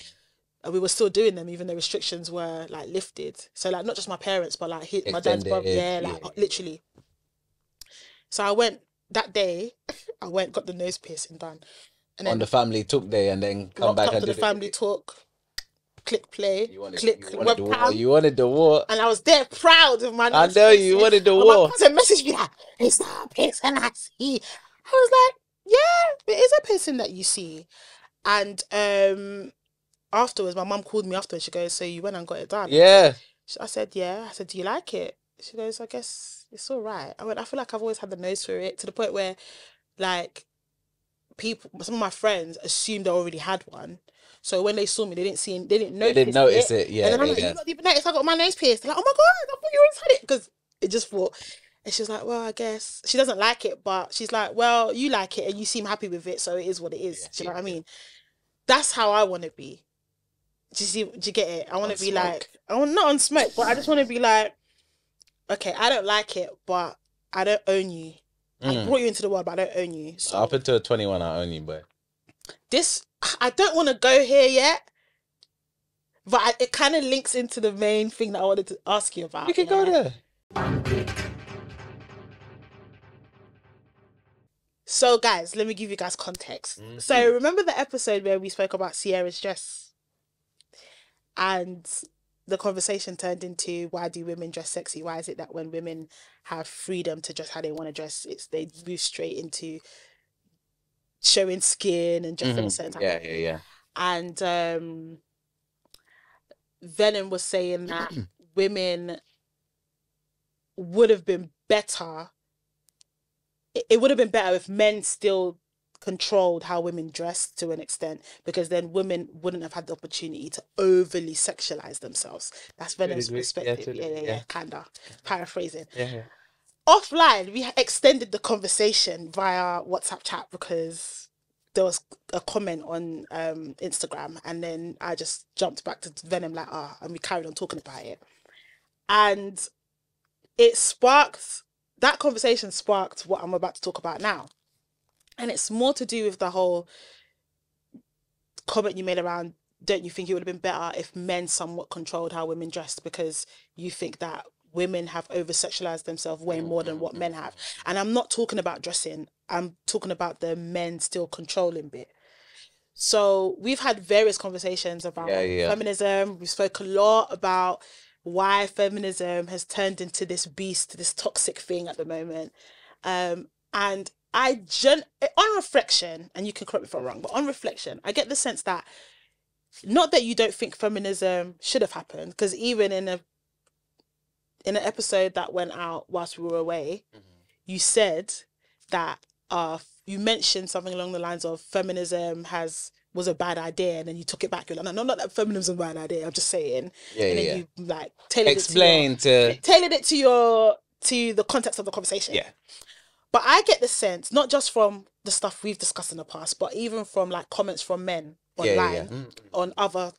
And we were still doing them, even though restrictions were lifted. So not just my parents, but my dad's brother, literally. So I went that day. I went, got the nose piercing done, and then on the family talk day, and then come back and do the family talk. Click play. You wanted the war, and I was there proud of my nose. I know you wanted the war. My cousin messaged me it's not a piercing I see. I was like, yeah, it is a piercing that you see. And afterwards, my mum called me afterwards. She goes, so you went and got it done? Yeah. I said, yeah. I said, do you like it? She goes, I guess it's all right. I went, I feel like I've always had the nose for it, to the point where some of my friends assumed I already had one. So when they saw me, they didn't notice it. Yeah. And then I'm like, you not even noticed I got my nose pierced. They're like, oh my God, I thought you always had it. Because it just thought. And she's like, well, I guess. She doesn't like it, but she's like, well, you like it and you seem happy with it, so it is what it is. Do you know what I mean? That's how I want to be. Do you get it? I want to be not on smoke, but I just want to be okay, I don't like it, but I don't own you. I brought you into the world, but I don't own you. So up until 21, I own you, boy. I don't want to go here yet, but it kind of links into the main thing that I wanted to ask you about. You can go there. So guys, let me give you guys context. So remember the episode where we spoke about Sierra's dress? And the conversation turned into, why do women dress sexy? Why is it that when women have freedom to dress how they want to dress, they move straight into showing skin and dressing a certain type of way? Yeah. And Venom was saying that women would have been better. It would have been better if men still controlled how women dressed to an extent, because then women wouldn't have had the opportunity to overly sexualize themselves. That's Venom's perspective. Yeah, kinda paraphrasing. Yeah. Offline, we extended the conversation via WhatsApp chat because there was a comment on Instagram, and then I just jumped back to Venom like, and we carried on talking about it. And that conversation sparked what I'm about to talk about now. And it's more to do with the whole comment you made around, don't you think it would have been better if men somewhat controlled how women dressed, because you think that women have over-sexualized themselves way more than what men have. And I'm not talking about dressing. I'm talking about the men still controlling bit. So we've had various conversations about feminism. We spoke a lot about why feminism has turned into this beast, this toxic thing at the moment. And on reflection, and you can correct me if I'm wrong, but on reflection, I get the sense that, not that you don't think feminism should have happened, because even in an episode that went out whilst we were away, you said that you mentioned something along the lines of feminism was a bad idea, and then you took it back. You're like, no, not that feminism is a bad idea. I'm just saying. You like tailored it to the context of the conversation. Yeah. But I get the sense, not just from the stuff we've discussed in the past, but even from like comments from men online on other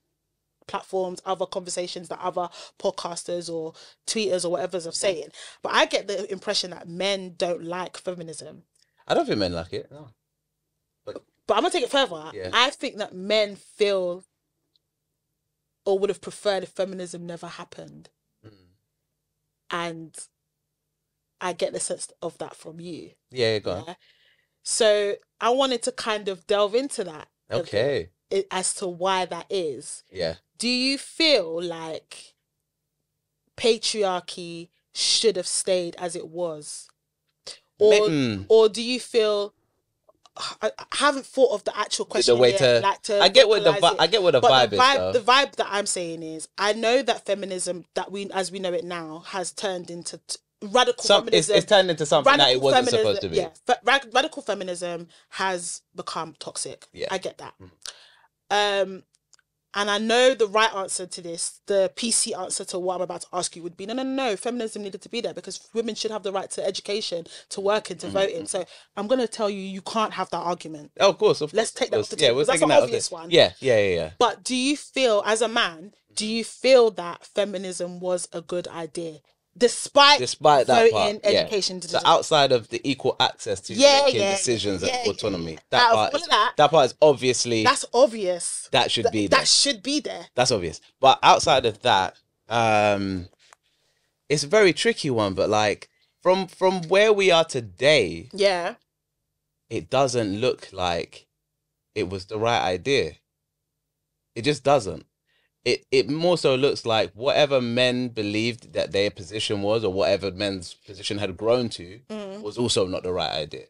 platforms, other conversations that other podcasters or tweeters or whatever's are saying. But I get the impression that men don't like feminism. I don't think men like it. No. But I'm going to take it further. Yeah. I think that men feel or would have preferred if feminism never happened. And I get the sense of that from you. Yeah, go on. So I wanted to kind of delve into that. Okay. As to why that is. Yeah. Do you feel like patriarchy should have stayed as it was? Or do you feel... I haven't thought of the actual question yet. I get what the vibe is. The vibe that I'm saying is, I know that feminism as we know it now has turned into feminism. It's turned into something that it wasn't supposed to be. Yeah, radical feminism has become toxic. Yeah, I get that. And I know the right answer to this, the PC answer to what I'm about to ask you would be, no, feminism needed to be there because women should have the right to education, to work and to voting. So I'm going to tell you can't have that argument. Oh, of course. Let's take that off the table. That's an obvious one. Yeah. But do you feel, as a man, that feminism was a good idea? Despite that voting, part, education, so outside of the equal access to making decisions and autonomy, that part is obviously obvious. That should be there. That should be there. That's obvious. But outside of that, it's a very tricky one. But like from where we are today, it doesn't look like it was the right idea. It just doesn't. It more so looks like whatever men believed that their position was, or whatever men's position had grown to, was also not the right idea.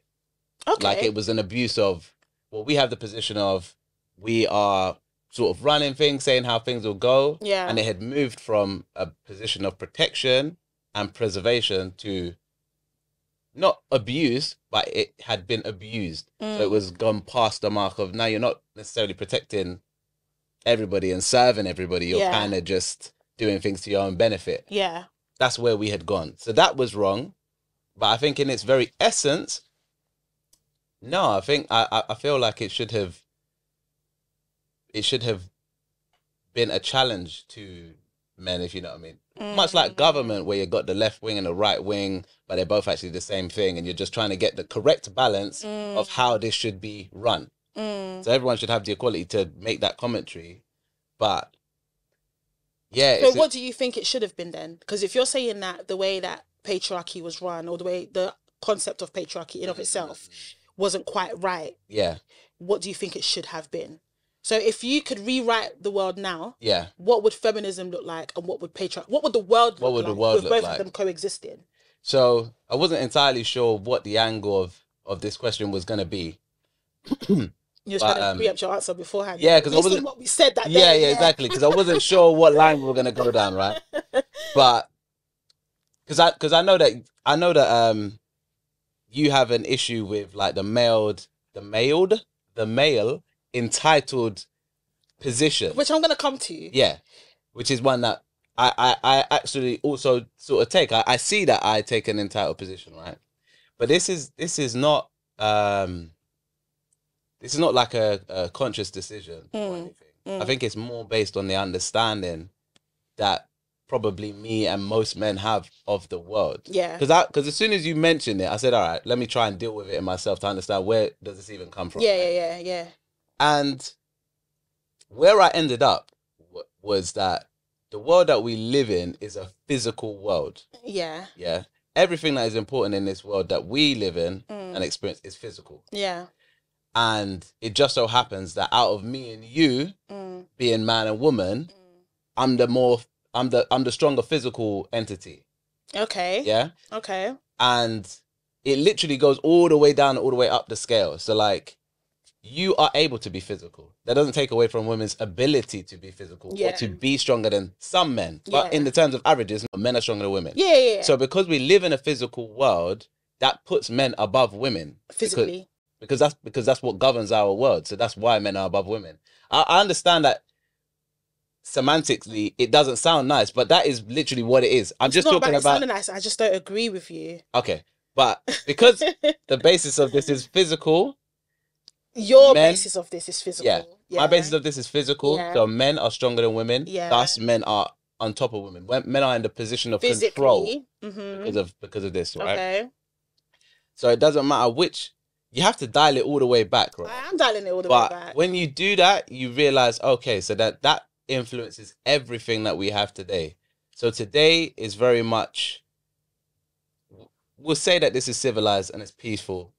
Okay. Like it was an abuse of, we have the position of, we are sort of running things, saying how things will go. Yeah. And it had moved from a position of protection and preservation to not abuse, but it had been abused. So it was gone past the mark of, now you're not necessarily protecting everybody and serving everybody, you're kind of just doing things to your own benefit. Yeah. That's where we had gone. So that was wrong. But I think in its very essence, no, I think I feel like it should have been a challenge to men, if you know what I mean. Much like government, where you've got the left wing and the right wing, but they're both actually the same thing, and you're just trying to get the correct balance of how this should be run. So everyone should have the equality to make that commentary. But so what do you think it should have been then? Because if you're saying that the way that patriarchy was run, or the way the concept of patriarchy in of itself wasn't quite right, what do you think it should have been? So if you could rewrite the world now, yeah, what would feminism look like, and what would what would the world look like with both of them coexisting? So I wasn't entirely sure what the angle of this question was going to be. You're trying to preempt your answer beforehand. Yeah, because I wasn't what we said that yeah, day. yeah, exactly. Because I wasn't sure what line we were going to go down, right? But because I know that you have an issue with like the male entitled position, which I'm going to come to. Yeah, which is one that I actually also sort of take. I see that I take an entitled position, right? But this is not like a conscious decision or anything. I think it's more based on the understanding that probably me and most men have of the world. Yeah. Because as soon as you mentioned it, I said, all right, let me try and deal with it in myself to understand where does this even come from. Yeah. And where I ended up was that the world that we live in is a physical world. Yeah. Yeah. Everything that is important in this world that we live in and experience is physical. Yeah. And it just so happens that out of me and you being man and woman, I'm the stronger physical entity. Okay. Yeah. Okay. And it literally goes all the way down, all the way up the scale. So like, you are able to be physical. That doesn't take away from women's ability to be physical or to be stronger than some men. But in the terms of averages, men are stronger than women. Yeah. So because we live in a physical world, that puts men above women. Physically. Because that's what governs our world. So that's why men are above women. I understand that semantically it doesn't sound nice, but that is literally what it is. I'm just talking about nice. I just don't agree with you. Okay. But because the basis of this is physical, your basis of this is physical. Yeah. My basis of this is physical. Yeah. So men are stronger than women. Yeah. Thus men are on top of women. When men are in the position of control because of this, right? Okay. So it doesn't matter which. You have to dial it all the way back, right? I am dialing it all the way back. But when you do that, you realize, okay, so that influences everything that we have today. So today is very much, we'll say that this is civilized and it's peaceful.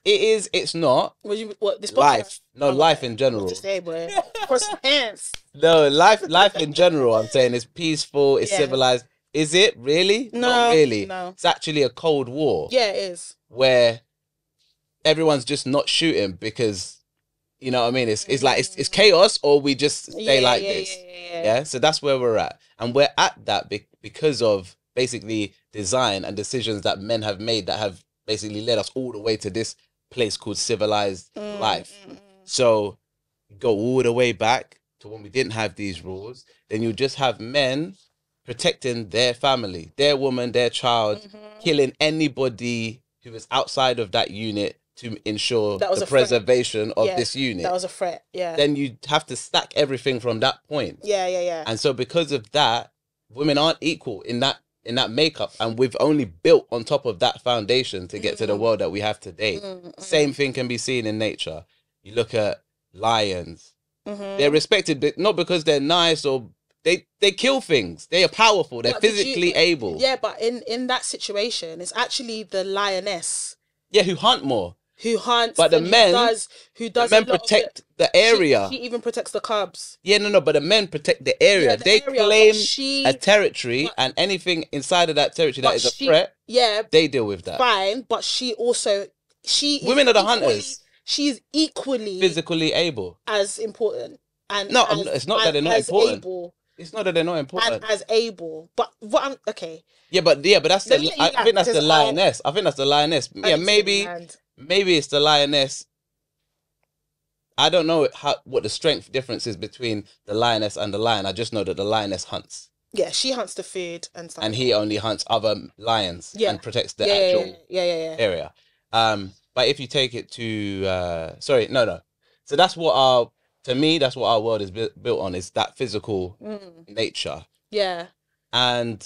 It is, it's not. This life. No, life in general. What to say, boy? For some hands. No, life in general, I'm saying, is peaceful, it's civilized. Is it really? No. Not really. No. It's actually a Cold War. Yeah, it is. Where everyone's just not shooting because, you know what I mean? It's like, it's chaos, or we just stay like this. Yeah. So that's where we're at. And we're at that because of basically design and decisions that men have made that have basically led us all the way to this place called civilized life. So go all the way back to when we didn't have these rules. Then you just have men protecting their family, their woman, their child, killing anybody who is outside of that unit to ensure the preservation of this unit. That was a threat, yeah. Then you have to stack everything from that point. Yeah. And so because of that, women aren't equal in that makeup, and we've only built on top of that foundation to get to the world that we have today. Same thing can be seen in nature. You look at lions. They're respected, but not because they're nice or they kill things. They are powerful. They're physically able. Yeah, but in that situation, it's actually the lioness. Yeah, who hunt more. Who hunts, but the men protect the area. She even protects the cubs. Yeah, no, but the men protect the area. Yeah, they claim a territory, and anything inside of that territory that is a threat. Yeah, they deal with that. Fine, but women are the hunters. She's equally physically able, as important. And no, it's not that they're not important. It's not that they're not important. And as able, but what I'm okay. Yeah, but that's I think that's the lioness. I think that's the lioness. Yeah, maybe it's the lioness. I don't know what the strength difference is between the lioness and the lion. I just know that the lioness hunts. Yeah, she hunts the food and stuff. And he only hunts other lions and protects the actual area. But if you take it to so that's what that's what our world is built on, is that physical nature. Yeah. And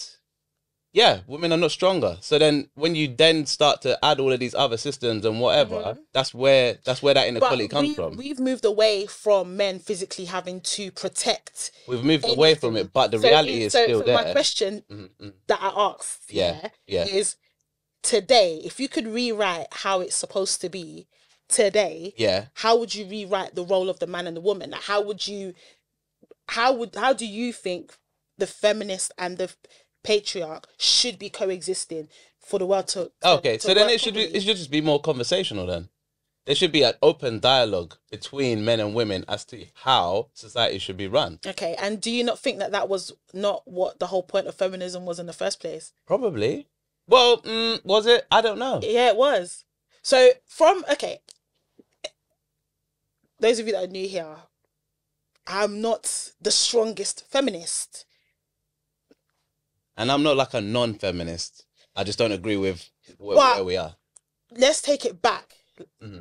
yeah, women are not stronger. So then when you then start to add all of these other systems and whatever, that's where that inequality comes from. We've moved away from men physically having to protect. We've moved away from it, but the reality is still there. My question that I asked is, today, if you could rewrite how it's supposed to be, today, how would you rewrite the role of the man and the woman? Like, how do you think the feminist and the patriarch should be coexisting for the world to so then it should just be more conversational then. There should be an open dialogue between men and women as to how society should be run. Okay, and do you not think that was not what the whole point of feminism was in the first place? Probably. Well, was it? I don't know. Yeah, it was. So those of you that are new here, I'm not the strongest feminist. And I'm not like a non-feminist. I just don't agree with where we are. Let's take it back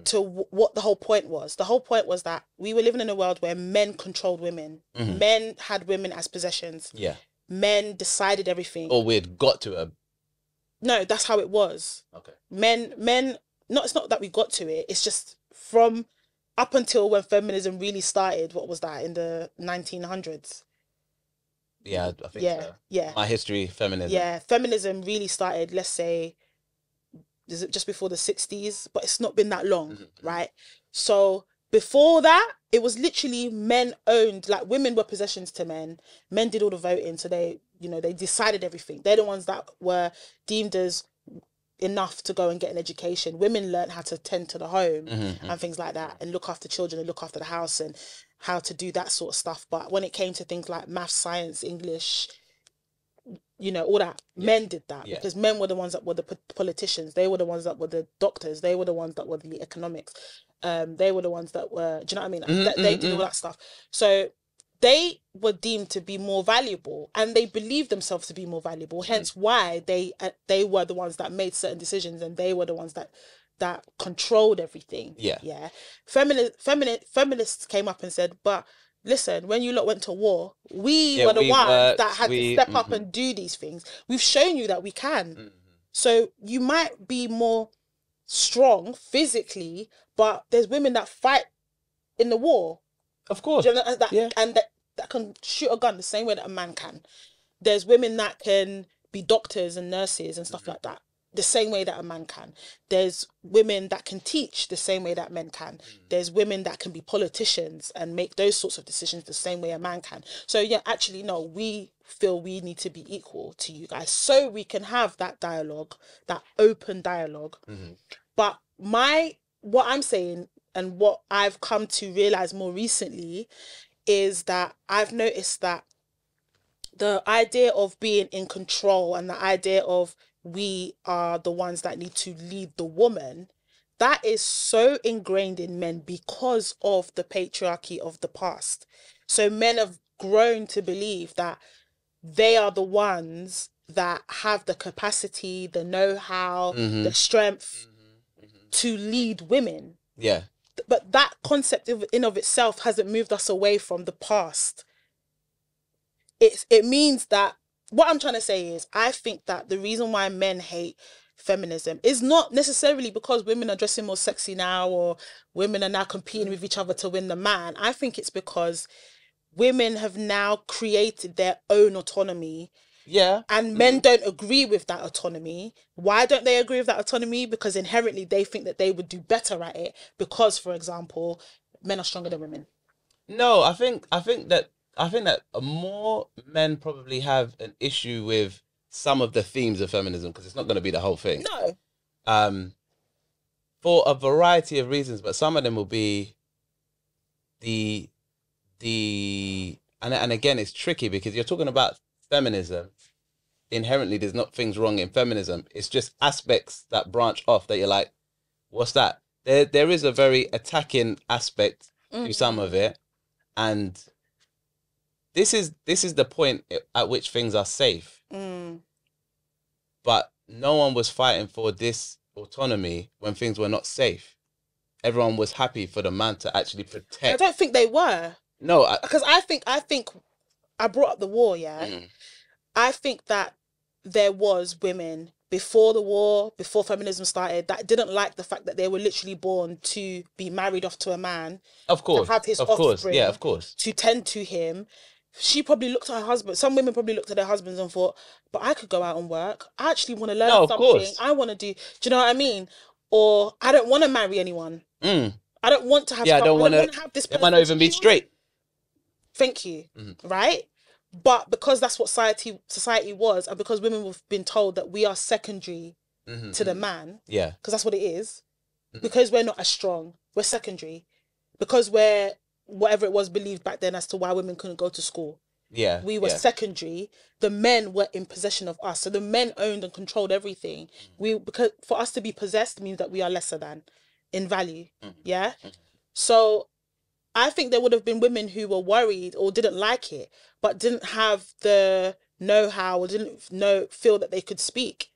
to what the whole point was. The whole point was that we were living in a world where men controlled women. Men had women as possessions. Yeah. Men decided everything. Or we had got to a... No, that's how it was. Okay. Men, it's not that we got to it. It's just from up until when feminism really started, what was that, in the 1900s? Yeah, I think so. Yeah. My history, feminism. Yeah, feminism really started, let's say, is it just before the 60s? But it's not been that long, right? So before that, it was literally men owned, like women were possessions to men. Men did all the voting, so they decided everything. They're the ones that were deemed as enough to go and get an education. Women learned how to tend to the home and things like that, and look after children and look after the house and how to do that sort of stuff. But when it came to things like math, science, English, all that, men did that because men were the ones that were the politicians. They were the ones that were the doctors. They were the ones that were the economics. They were the ones that were, do you know what I mean? They did all that stuff. So they were deemed to be more valuable, and they believed themselves to be more valuable. Hence why they were the ones that made certain decisions, and they were the ones that controlled everything. Yeah. Feminists came up and said, but listen, when you lot went to war, we were the ones that had to step up and do these things. We've shown you that we can. So you might be more strong physically, but there's women that fight in the war. Of course. And that can shoot a gun the same way that a man can. There's women that can be doctors and nurses and stuff like that, the same way that a man can. There's women that can teach the same way that men can. There's women that can be politicians and make those sorts of decisions the same way a man can. So yeah, actually, no, we feel we need to be equal to you guys so we can have that dialogue, that open dialogue. But what I'm saying, and what I've come to realize more recently, is that I've noticed that the idea of being in control and the idea of we are the ones that need to lead the woman, that is so ingrained in men because of the patriarchy of the past. So men have grown to believe that they are the ones that have the capacity, the know-how, the strength to lead women. Yeah. But that concept in of itself hasn't moved us away from the past. It means that, what I'm trying to say is, I think that the reason why men hate feminism is not necessarily because women are dressing more sexy now or women are now competing with each other to win the man. I think it's because women have now created their own autonomy. Yeah. And men don't agree with that autonomy. Why don't they agree with that autonomy? Because inherently they think that they would do better at it because, for example, men are stronger than women. No, I think that more men probably have an issue with some of the themes of feminism because it's not going to be the whole thing. No. For a variety of reasons, but some of them will be and again, it's tricky because you're talking about feminism. Inherently, there's not things wrong in feminism. It's just aspects that branch off that you're like, what's that? There is a very attacking aspect to some of it, and this is the point at which things are safe. But no one was fighting for this autonomy when things were not safe. Everyone was happy for the man to actually protect. I don't think they were. No, because I think I brought up the war. Yeah, I think that there was women before the war, before feminism started, that didn't like the fact that they were literally born to be married off to a man. Of course, to have his of offspring, course, yeah, of course, to tend to him. She probably looked at her husband. Some women probably looked at their husbands and thought, but I could go out and work. I actually want to learn something. Course. I want to do you know what I mean? or I don't want to marry anyone. I don't want to have. Yeah, I don't want to have this. It might not even be straight. Thank you. Right, but because that's what society was, and because women have been told that we are secondary to the man. Yeah, because that's what it is. Because we're not as strong, we're secondary. Because we're whatever it was believed back then as to why women couldn't go to school. Yeah, we were secondary. The men were in possession of us, so the men owned and controlled everything. Because for us to be possessed means that we are lesser than in value. Yeah, so I think there would have been women who were worried or didn't like it, but didn't have the know-how or didn't feel that they could speak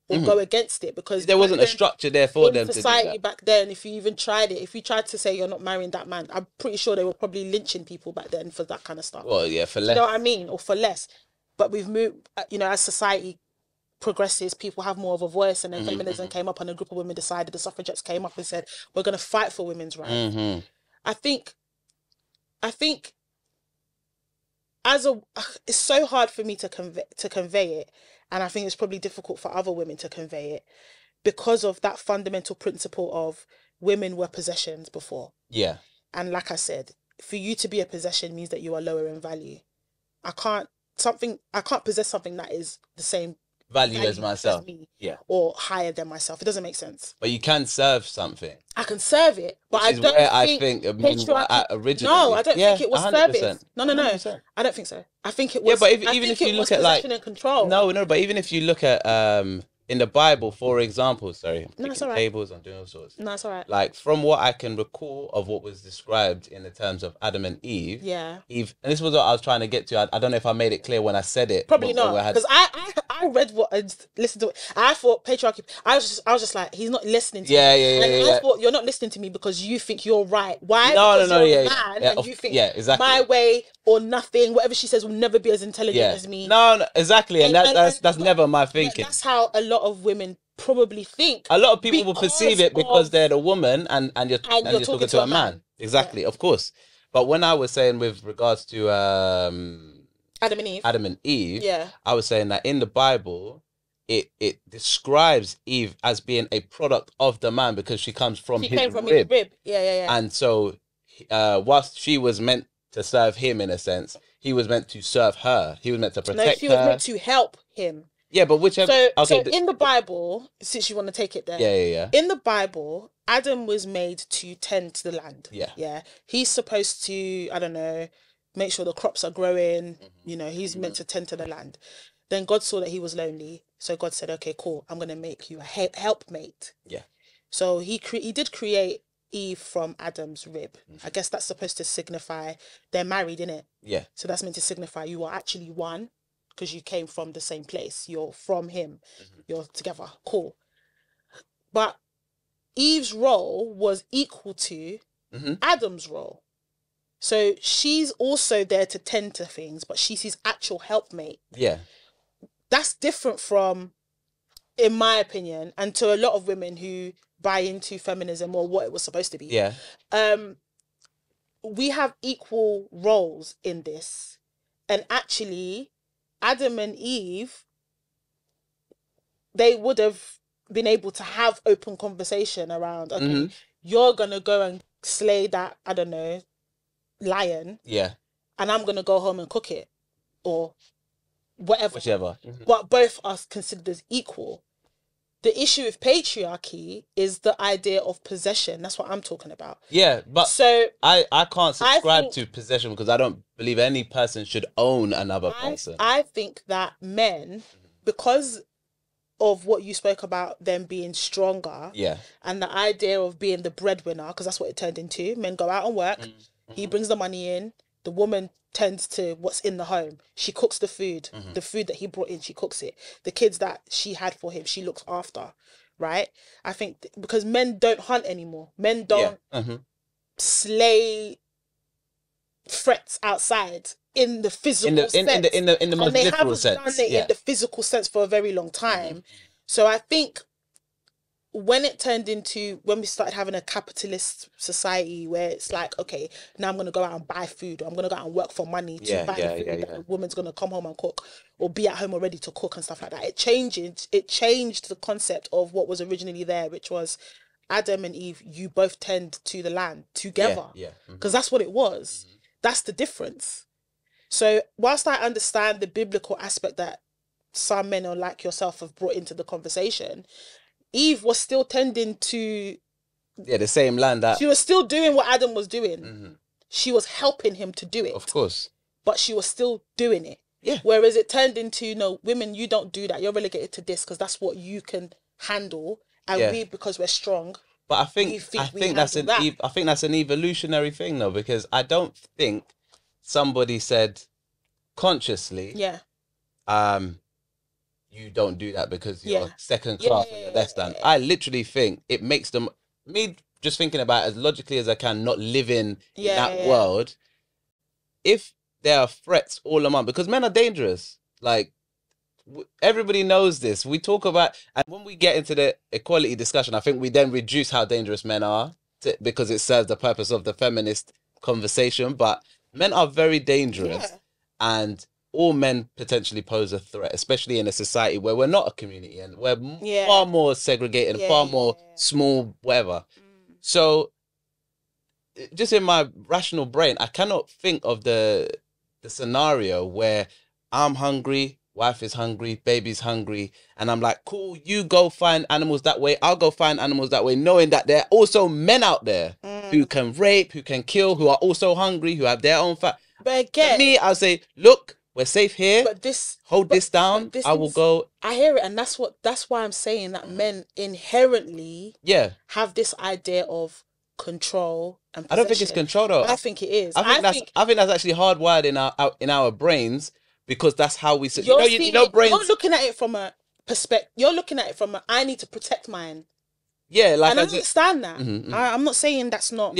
or go against it, because there wasn't a structure there for them to do that. Society back then, if you even tried it, if you tried to say you're not marrying that man, I'm pretty sure they were probably lynching people back then for that kind of stuff. Well, yeah, for less. You know what I mean? Or for less. But we've moved, as society progresses, people have more of a voice, and then feminism came up and a group of women decided, the suffragettes came up and said, we're going to fight for women's rights. I think it's so hard for me to convey it. And I think it's probably difficult for other women to convey it because of that fundamental principle of women were possessions before. Yeah. And like I said, for you to be a possession means that you are lower in value. I can't possess something that is the same value as myself, as me, or higher than myself. It doesn't make sense. But you can serve something. I can serve it, but I don't think originally. No, I don't think it was 100%. Service. No. 100%. I don't think so. I think it was. Yeah, but even if you look at like and control. No, but even if you look at in the Bible, for example, sorry, I'm picking tables, I'm doing all sorts. No, it's all right. Like, from what I can recall of what was described in the terms of Adam and Eve. Yeah. Eve, and this was what I was trying to get to. I don't know if I made it clear when I said it. Probably not, because I read what I listened to it. I thought patriarchy. I was just like, he's not listening to me. I thought, you're not listening to me because you think you're right. Why? No, you're a man and you think exactly. My way or nothing, whatever she says will never be as intelligent as me. No, exactly, and that's never my thinking. That's how a lot of women probably think. A lot of people will perceive it because they're the woman and you're talking to a man. Exactly, of course. But when I was saying with regards to Adam and Eve, I was saying that in the Bible, it describes Eve as being a product of the man because she comes from his rib. Yeah. And so, whilst she was meant to serve him in a sense, he was meant to serve her. He was meant to protect her. No, she was meant to help him. Yeah, but whichever. So in the Bible, since you want to take it there, yeah. In the Bible, Adam was made to tend to the land. Yeah. He's supposed to, I don't know, make sure the crops are growing. He's meant to tend to the land. Then God saw that he was lonely, so God said, "Okay, cool. I'm gonna make you a helpmate." Yeah. So he did create Eve from Adam's rib. I guess that's supposed to signify they're married, innit? Yeah. So that's meant to signify you are actually one. Because you came from the same place. You're from him. You're together. Cool. But Eve's role was equal to Adam's role. So she's also there to tend to things, but she's his actual helpmate. Yeah. That's different from, in my opinion, and to a lot of women who buy into feminism or what it was supposed to be. Yeah. We have equal roles in this. And actually, Adam and Eve, they would have been able to have open conversation around, okay, you're going to go and slay that, I don't know, lion. Yeah. And I'm going to go home and cook it. Or whatever. Whichever. But both are considered as equal. The issue with patriarchy is the idea of possession. That's what I'm talking about. Yeah, but so I can't subscribe to possession because I don't believe any person should own another person. I think that men, because of what you spoke about them being stronger, and the idea of being the breadwinner, because that's what it turned into. Men go out and work, he brings the money in, the woman tends to what's in the home. She cooks the food. The food that he brought in, she cooks it. The kids that she had for him, she looks after, right? I think because men don't hunt anymore. Men don't slay threats outside in the physical sense. In the most literal sense. Done it in the physical sense for a very long time. So I think when it turned into, when we started having a capitalist society where it's like, okay, now I'm going to go out and buy food, or I'm going to go out and work for money to buy the food that the woman's going to come home and cook, or be at home already to cook and stuff like that. It changed the concept of what was originally there, which was Adam and Eve, you both tend to the land together. Because that's what it was. That's the difference. So whilst I understand the biblical aspect that some men or like yourself have brought into the conversation, Eve was still tending to the same land. She was still doing what Adam was doing. She was helping him to do it. Of course. But she was still doing it. Yeah. Whereas it turned into, no, women, you don't do that. You're relegated to this because that's what you can handle. And we, because we're strong. But I think that's an evolutionary thing though, because I don't think somebody said consciously, you don't do that because you're second class or you're less than. I literally think it makes them, me just thinking about it as logically as I can, not living in that world. If there are threats all around, because men are dangerous. Like, everybody knows this. We talk about, and when we get into the equality discussion, I think we then reduce how dangerous men are because it serves the purpose of the feminist conversation. But men are very dangerous, and all men potentially pose a threat, especially in a society where we're not a community and we're far more segregated and far more small, whatever. So just in my rational brain, I cannot think of the scenario where I'm hungry, wife is hungry, baby's hungry, and I'm like, cool, you go find animals that way, I'll go find animals that way, knowing that there are also men out there who can rape, who can kill, who are also hungry, who have their own fat. But again, for me, I'll say, look, we're safe here. But this, hold this down. I will go. I hear it, and that's why I'm saying that men inherently have this idea of control and possession. I don't think it's control though. I think it is. I think that's actually hardwired in our brains, because that's how we see. Brains. You're looking at it from a perspective. You're looking at it from a, I need to protect mine. Yeah, like, and I understand that. I'm not saying that's not.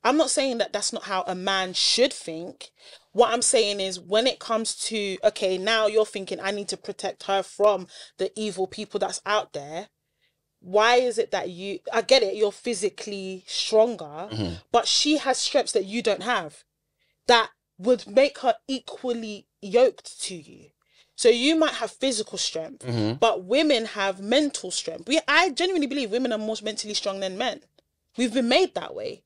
I'm not saying that that's not how a man should think. What I'm saying is, when it comes to, okay, now you're thinking I need to protect her from the evil people that's out there. Why is it that I get it, you're physically stronger, but she has strengths that you don't have that would make her equally yoked to you. So you might have physical strength, but women have mental strength. I genuinely believe women are more mentally strong than men. We've been made that way.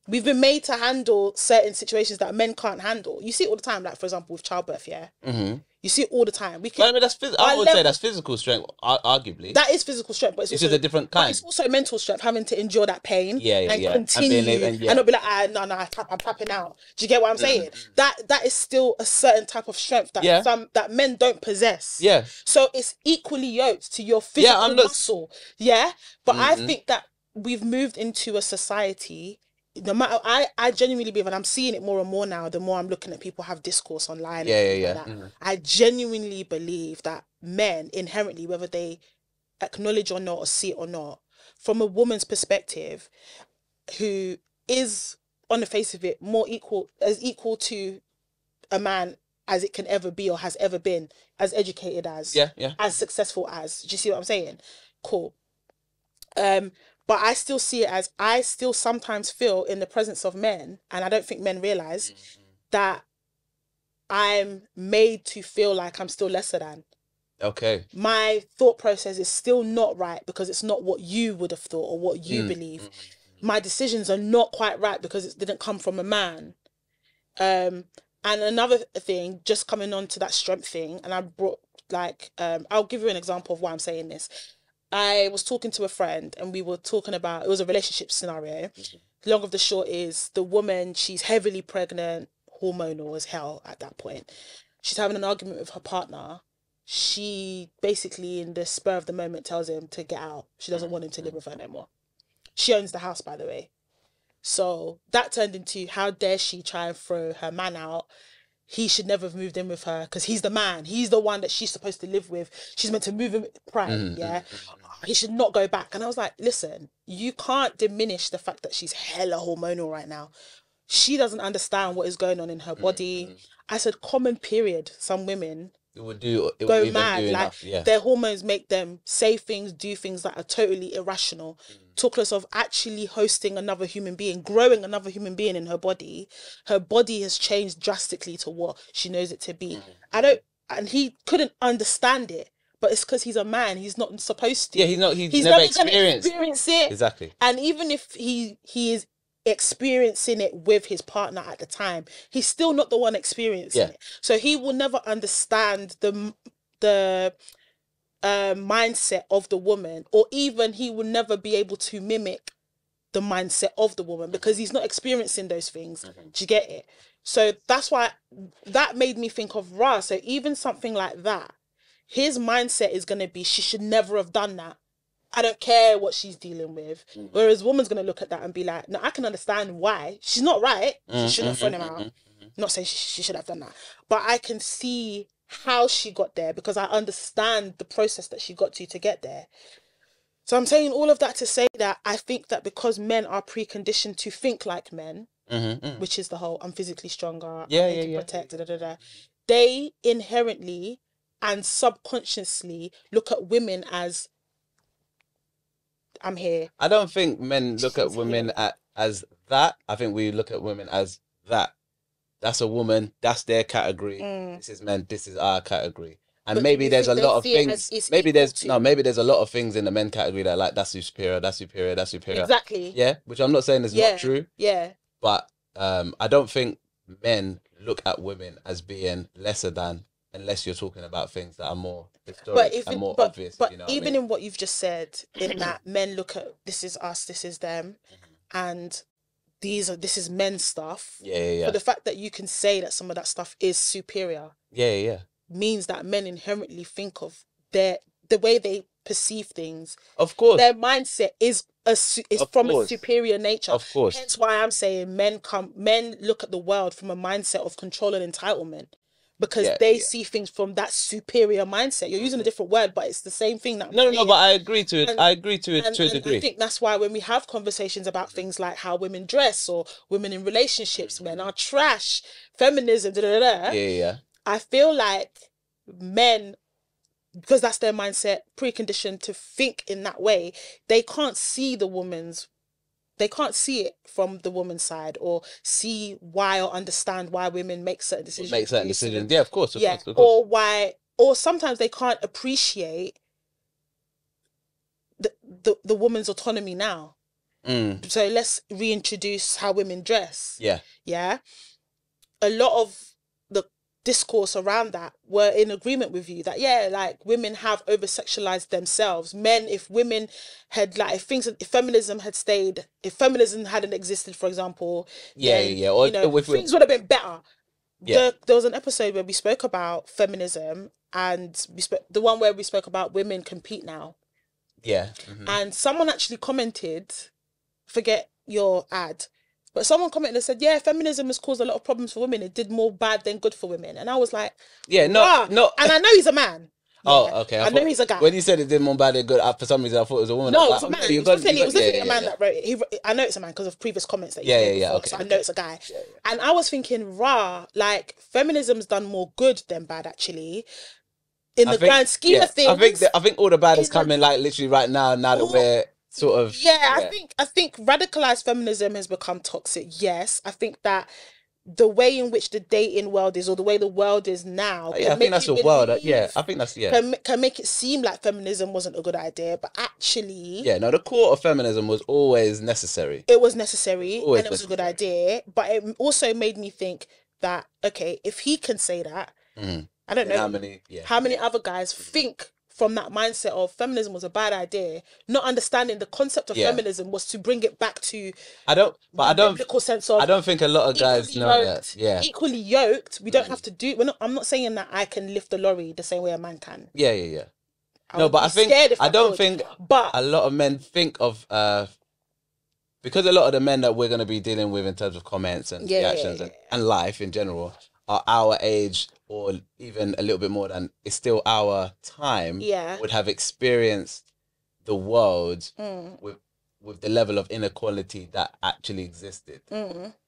We've been made to handle certain situations that men can't handle. You see it all the time, like, for example, with childbirth, You see it all the time. I would say that's physical strength, arguably. That is physical strength, but it's also just a different kind. It's also mental strength, having to endure that pain and continue and not be like, no, I'm tapping out. Do you get what I'm saying? That is still a certain type of strength that that men don't possess. So it's equally yoked to your physical muscle. But I think that we've moved into a society. No matter, I genuinely believe, and I'm seeing it more and more now, the more I'm looking at people have discourse online. I genuinely believe that men inherently, whether they acknowledge or not, or see it or not, from a woman's perspective, who is on the face of it more equal to a man as it can ever be or has ever been, as educated as, as successful as. Do you see what I'm saying? Cool. But I still see it as, I still sometimes feel in the presence of men, and I don't think men realise, that I'm made to feel like I'm still lesser than. Okay. My thought process is still not right because it's not what you would have thought or what you believe. My decisions are not quite right because it didn't come from a man. And another thing, just coming on to that strength thing, and I brought, like, I'll give you an example of why I'm saying this. I was talking to a friend and we were talking about, it was a relationship scenario. The long of the short is, the woman, she's heavily pregnant, hormonal as hell at that point. She's having an argument with her partner. She basically, in the spur of the moment, tells him to get out. She doesn't want him to live with her no more. She owns the house, by the way. So that turned into, how dare she try and throw her man out? He should never have moved in with her because he's the man. He's the one that she's supposed to live with. She's meant to move in prior, He should not go back. And I was like, listen, you can't diminish the fact that she's hella hormonal right now. She doesn't understand what is going on in her body. I said, common period. Some women, go mad. Like their hormones make them say things, do things that are totally irrational. Talk less of actually hosting another human being, growing another human being in her body. Her body has changed drastically to what she knows it to be. And he couldn't understand it, but it's because he's a man. He's not supposed to. Yeah, he's never experienced it. Exactly. And even if he is experiencing it with his partner at the time, he's still not the one experiencing it. So he will never understand the mindset of the woman, or even he will never be able to mimic the mindset of the woman because he's not experiencing those things. Do you get it? So that's why that made me think of Ra. So even something like that, his mindset is going to be, she should never have done that. I don't care what she's dealing with. Whereas woman's going to look at that and be like, no, I can understand why. She's not right. She shouldn't have thrown him out. Not saying she should have done that. But I can see how she got there because I understand the process that she got to get there. So I'm saying all of that to say that I think that because men are preconditioned to think like men, which is the whole I'm physically stronger, protect, they inherently and subconsciously look at women as, I'm here. I don't think men look at women as that. I think we look at women as that. That's a woman. That's their category. This is men. This is our category. And maybe there's a lot of things. Maybe there's a lot of things in the men category that like that's superior. That's superior. That's superior. Exactly. Yeah, which I'm not saying is not true. Yeah. But I don't think men look at women as being lesser than, unless you're talking about things that are more historic and more obvious. But even in what you've just said, in that men look at this is us, this is them, and this is men's stuff. Yeah. But the fact that you can say that some of that stuff is superior, means that men inherently think of the way they perceive things. Of course, their mindset is from a superior nature. Of course, hence why I'm saying men look at the world from a mindset of control and entitlement. Because they see things from that superior mindset. You're using a different word, but it's the same thing. That no, but I agree to it. I agree to it to a degree. I think that's why when we have conversations about things like how women dress or women in relationships, men are trash, feminism, I feel like men, because that's their mindset, preconditioned to think in that way, they can't see they can't see it from the woman's side or see why or understand why women make certain decisions. Yeah, of course. Or sometimes they can't appreciate the woman's autonomy now. So let's reintroduce how women dress. Yeah. A lot of the discourse around that were in agreement with you that like women have over sexualized themselves. Men, if women had if feminism hadn't existed, for example, things would have been better. There was an episode where we spoke about feminism, and the one where we spoke about women compete now. And someone actually commented, forget your ad, but someone commented and said, feminism has caused a lot of problems for women. It did more bad than good for women. And I was like, no. And I know he's a man. Oh, okay. I know he's a guy. When you said it did more bad than good, for some reason I thought it was a woman. No, it was a man. It was definitely a man that wrote it. I know it's a man because of previous comments that you made before, okay. So I know it's a guy. And I was thinking, feminism's done more good than bad, actually. In the grand scheme of things. I think all the bad is coming literally right now that we're sort of... I think radicalized feminism has become toxic. Yes, I think that the way in which the dating world is, or the way the world is now, I think that's the world. I think that's can make it seem like feminism wasn't a good idea, but actually, the core of feminism was always necessary. It was necessary, and it was a good idea. But it also made me think that if he can say that, I don't know how many other guys think from that mindset of feminism was a bad idea, not understanding the concept of feminism was to bring it back to biblical sense of, I don't think a lot of guys know that. Equally yoked. We don't have to do. I'm not saying that I can lift the lorry the same way a man can. No, but I don't think a lot of men think of because a lot of the men that we're going to be dealing with in terms of comments and reactions and life in general are our age, or even a little bit more than, it's still our time, would have experienced the world with the level of inequality that actually existed.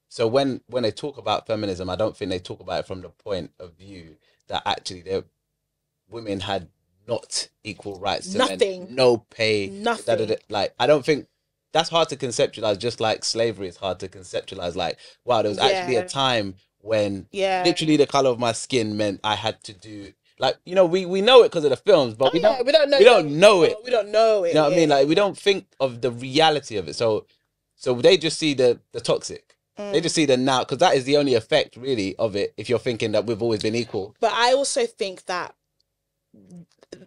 So when they talk about feminism, I don't think they talk about it from the point of view that actually women had not equal rights to Nothing. men, no pay, Nothing. Like, I don't think that's hard to conceptualize, just like slavery is hard to conceptualize. Like, wow, there was actually a time when literally the color of my skin meant I had to do, like, you know, we know it because of the films, but we don't know it. We don't know it. You know what I mean? Like, we don't think of the reality of it. So they just see the toxic. They just see the now, because that is the only effect really of it, if you're thinking that we've always been equal. But I also think that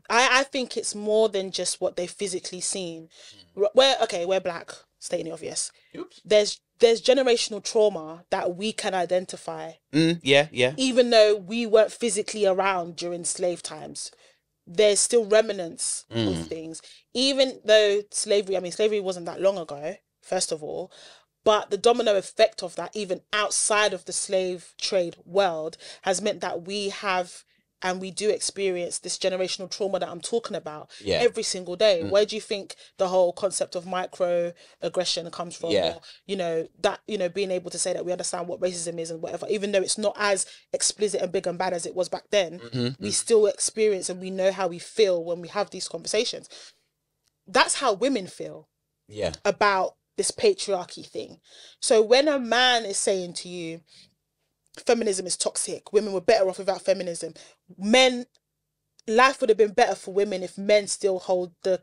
I think it's more than just what they've physically seen. We're Black, stating the obvious. Oops. There's generational trauma that we can identify. Yeah. Even though we weren't physically around during slave times, there's still remnants of things. Even though slavery wasn't that long ago, first of all, but the domino effect of that, even outside of the slave trade world, has meant that we have and we do experience this generational trauma that I'm talking about every single day. Where do you think the whole concept of microaggression comes from? Yeah. Or, being able to say that we understand what racism is and whatever, even though it's not as explicit and big and bad as it was back then, we still experience and we know how we feel when we have these conversations. That's how women feel about this patriarchy thing. So when a man is saying to you, feminism is toxic, women were better off without feminism, life would have been better for women if men still hold the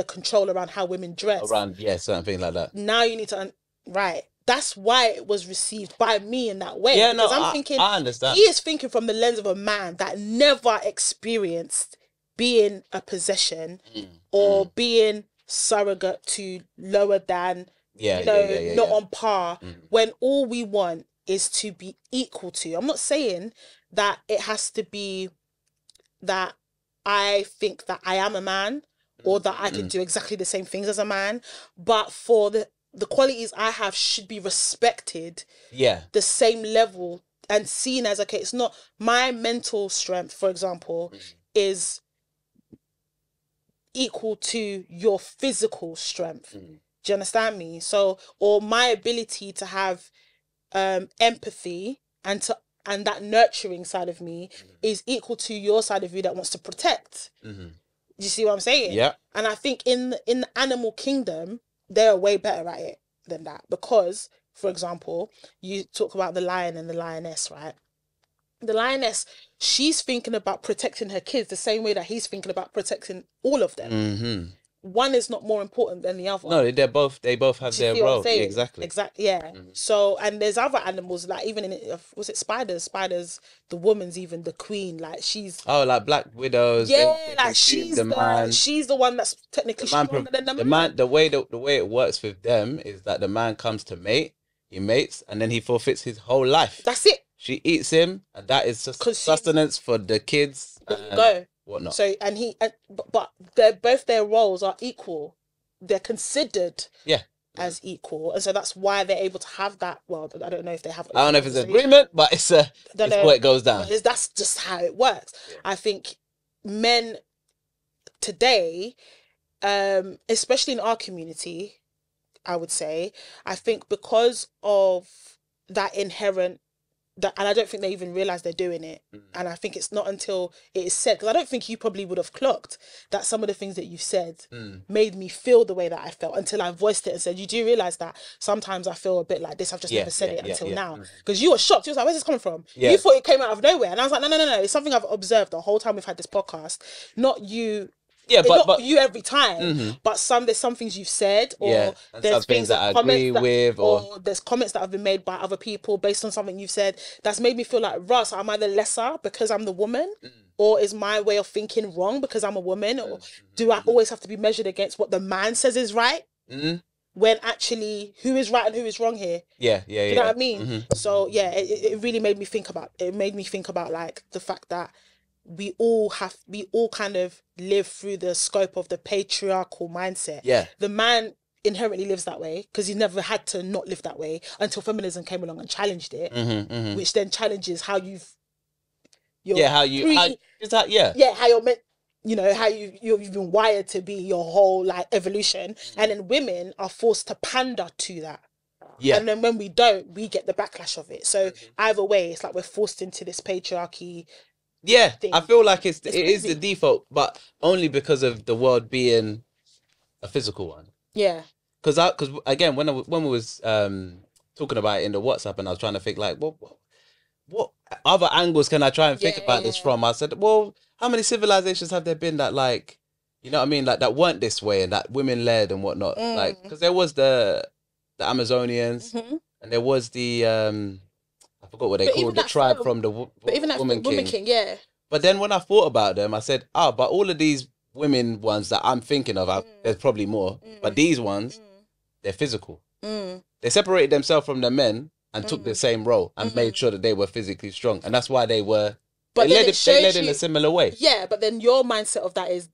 control around how women dress. Something like that. Now you need to right. That's why it was received by me in that way. Yeah, because no, I'm thinking, I understand. He is thinking from the lens of a man that never experienced being a or being surrogate to lower than, not on par, when all we want is to be equal to. I'm not saying that it has to be that I think that I am a man or that I can do exactly the same things as a man, but for the qualities I have should be respected the same level and seen as, okay, it's not my mental strength, for example, is equal to your physical strength. Do you understand me? So, or my ability to have empathy and that nurturing side of me is equal to your side of you that wants to protect. Do you see what I'm saying? Yeah. And I think in the animal kingdom, they're way better at it than that, because, for example, you talk about the lion and the lioness, right? The lioness, she's thinking about protecting her kids the same way that he's thinking about protecting all of them. One is not more important than the other. No, they both have their role. Exactly. Yeah. So, and there's other animals, like even was it spiders? Spiders, the woman's even the queen. Like she's like Black Widows. Yeah, like she's the one that's technically stronger than the man. The way it works with them is that the man comes to mate, he mates, and then he forfeits his whole life. That's it. She eats him, and that is sustenance for the kids. Whatnot. So but both their roles are equal. They're considered as equal, and so that's why they're able to have that. Well, I don't know if they have. I don't know if it's an agreement, but it's what it goes down. That's just how it works. Yeah. I think men today, especially in our community, I would say, I think because of that inherent. And I don't think they even realise they're doing it. And I think it's not until it is said, because I don't think you probably would have clocked that some of the things that you've said made me feel the way that I felt until I voiced it and said, you do realise that sometimes I feel a bit like this, I've just never said it until now. Because you were shocked. You was like, where's this coming from? You thought it came out of nowhere. And I was like, no, it's something I've observed the whole time we've had this podcast. Not you... Yeah, but you every time, but there's some things you've said, or there's things that I agree with, or there's comments that have been made by other people based on something you've said that's made me feel like, Russ, am I the lesser because I'm the woman, or is my way of thinking wrong because I'm a woman, or do I always have to be measured against what the man says is right, when actually who is right and who is wrong here? You know what I mean? So it really made me think about. It made me think about like the fact that we all kind of live through the scope of the patriarchal mindset. The man inherently lives that way because he never had to not live that way until feminism came along and challenged it, which then challenges how you've how you're meant, how you've been wired to be your whole like evolution, and then women are forced to pander to that. And then when we don't, we get the backlash of it. So either way, it's like we're forced into this patriarchy Yeah, thing. I feel like it is the default, but only because of the world being a physical one. Yeah. Because again, when we was talking about it in the WhatsApp, and I was trying to think like, what other angles can I try and think about this from? I said, well, how many civilizations have there been that, like, you know what I mean, like that weren't this way and that women led and whatnot? Like, because there was the Amazonians, and there was the I forgot what they called the tribe from the Woman King. Yeah. But then when I thought about them, I said, but all of these women ones that I'm thinking of, there's probably more, but these ones, they're physical. They separated themselves from the men and took the same role and made sure that they were physically strong, and that's why they were. But they led in a similar way. Yeah, but then your mindset of that is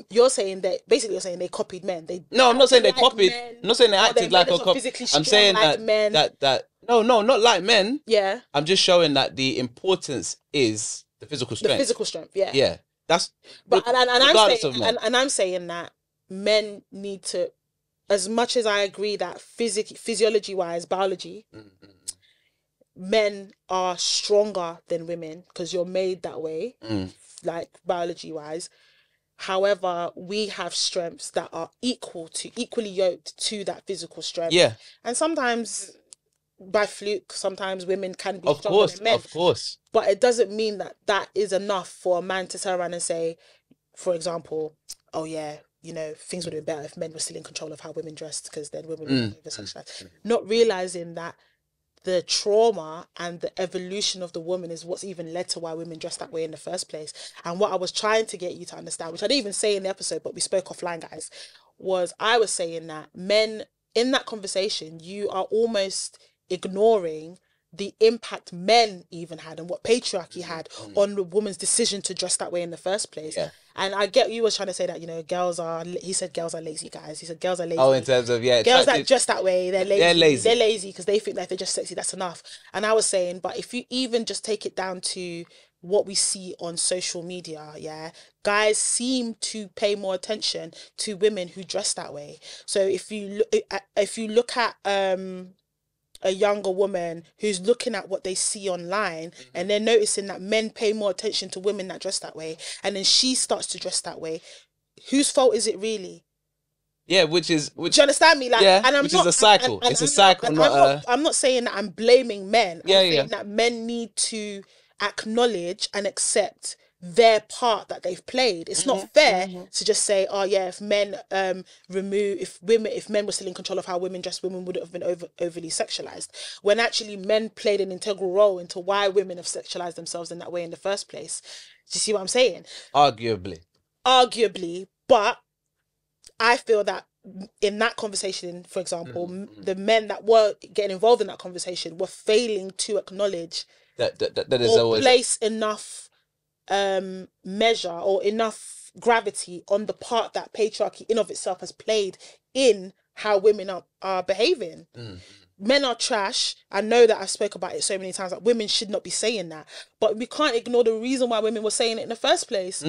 you're saying that basically you're saying they copied men. I'm not saying they copied. I'm not saying they acted like a copy. I'm saying like men. that no, not like men. Yeah. I'm just showing that the importance is the physical strength. The physical strength, yeah. Yeah, that's. But I'm saying that men need to, as much as I agree that physiology wise, biology, men are stronger than women because you're made that way, like biology wise. However, we have strengths that are equally yoked to that physical strength. Yeah. And sometimes by fluke, sometimes women can be stronger than men. Of course. But it doesn't mean that is enough for a man to turn around and say, for example, oh yeah, you know, things would have been better if men were still in control of how women dressed, because then women would be sexualized. Not realizing that the trauma and the evolution of the woman is what's even led to why women dress that way in the first place. And what I was trying to get you to understand, which I didn't even say in the episode, but we spoke offline, guys, was I was saying that men, in that conversation, you are almost ignoring the impact men even had and what patriarchy had on the woman's decision to dress that way in the first place. Yeah. And I get you was trying to say that, you know, he said girls are lazy, guys. He said girls are lazy. Oh, in terms of, girls that dress that way, they're lazy. They're lazy because they think that if they're just sexy, that's enough. And I was saying, but if you even just take it down to what we see on social media, yeah, guys seem to pay more attention to women who dress that way. So if you look at a younger woman who's looking at what they see online and they're noticing that men pay more attention to women that dress that way, and then she starts to dress that way, whose fault is it really? Yeah, which do you understand me? Like, yeah, and is a cycle. It's a cycle, I'm not saying that I'm blaming men. I'm saying that men need to acknowledge and accept their part that they've played. It's not fair to just say, oh yeah, if men if men were still in control of how women dress, women would have been overly sexualized, when actually men played an integral role into why women have sexualized themselves in that way in the first place. Do you see what I'm saying? Arguably, but I feel that in that conversation, for example, the men that were getting involved in that conversation were failing to acknowledge that is always place enough measure or enough gravity on the part that patriarchy in of itself has played in how women are behaving. Men are trash. I know that I've spoke about it so many times, that women should not be saying that, but we can't ignore the reason why women were saying it in the first place.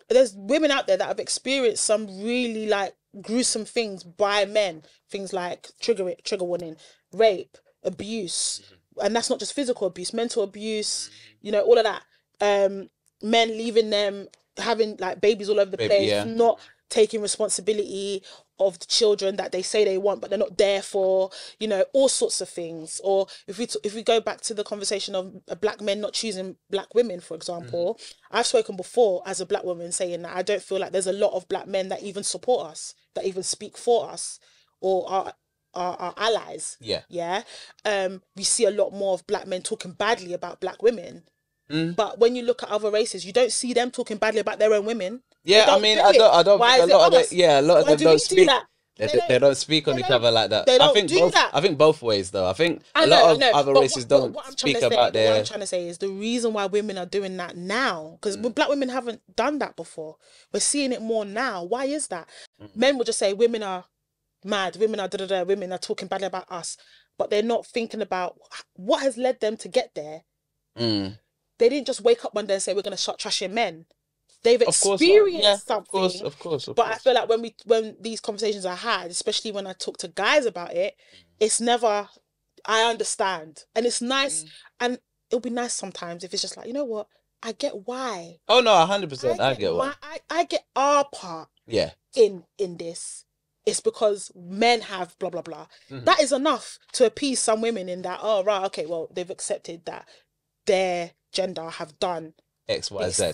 There's women out there that have experienced some really like gruesome things by men, things like trigger warning, rape, abuse, and that's not just physical abuse, mental abuse, you know, all of that. Men leaving them, having like babies all over the place, not taking responsibility of the children that they say they want but they're not there for, you know, all sorts of things. Or if we go back to the conversation of black men not choosing black women, for example, I've spoken before as a black woman saying that I don't feel like there's a lot of black men that even support us, that even speak for us or are allies. We see a lot more of black men talking badly about black women. But when you look at other races, you don't see them talking badly about their own women. Yeah, I mean, I don't. Why is it us? A lot of them don't speak. They don't speak on each other like that. They don't do that. I think both ways, though. I think a lot of other races don't speak about their. What I'm trying to say is the reason why women are doing that now, because black women haven't done that before. We're seeing it more now. Why is that? Men will just say women are mad, women are da-da-da, women are talking badly about us, but they're not thinking about what has led them to get there. They didn't just wake up one day and say, we're going to start trashing men. They've experienced something. Of course. But I feel like when these conversations are had, especially when I talk to guys about it, it's never, I understand. And it's nice. And it'll be nice sometimes if it's just like, you know what? I get why. Oh no, 100%. I get why. I get our part. Yeah. In this, it's because men have blah blah blah. That is enough to appease some women in that. Oh right, okay, well they've accepted that their gender have done X, Y, Z.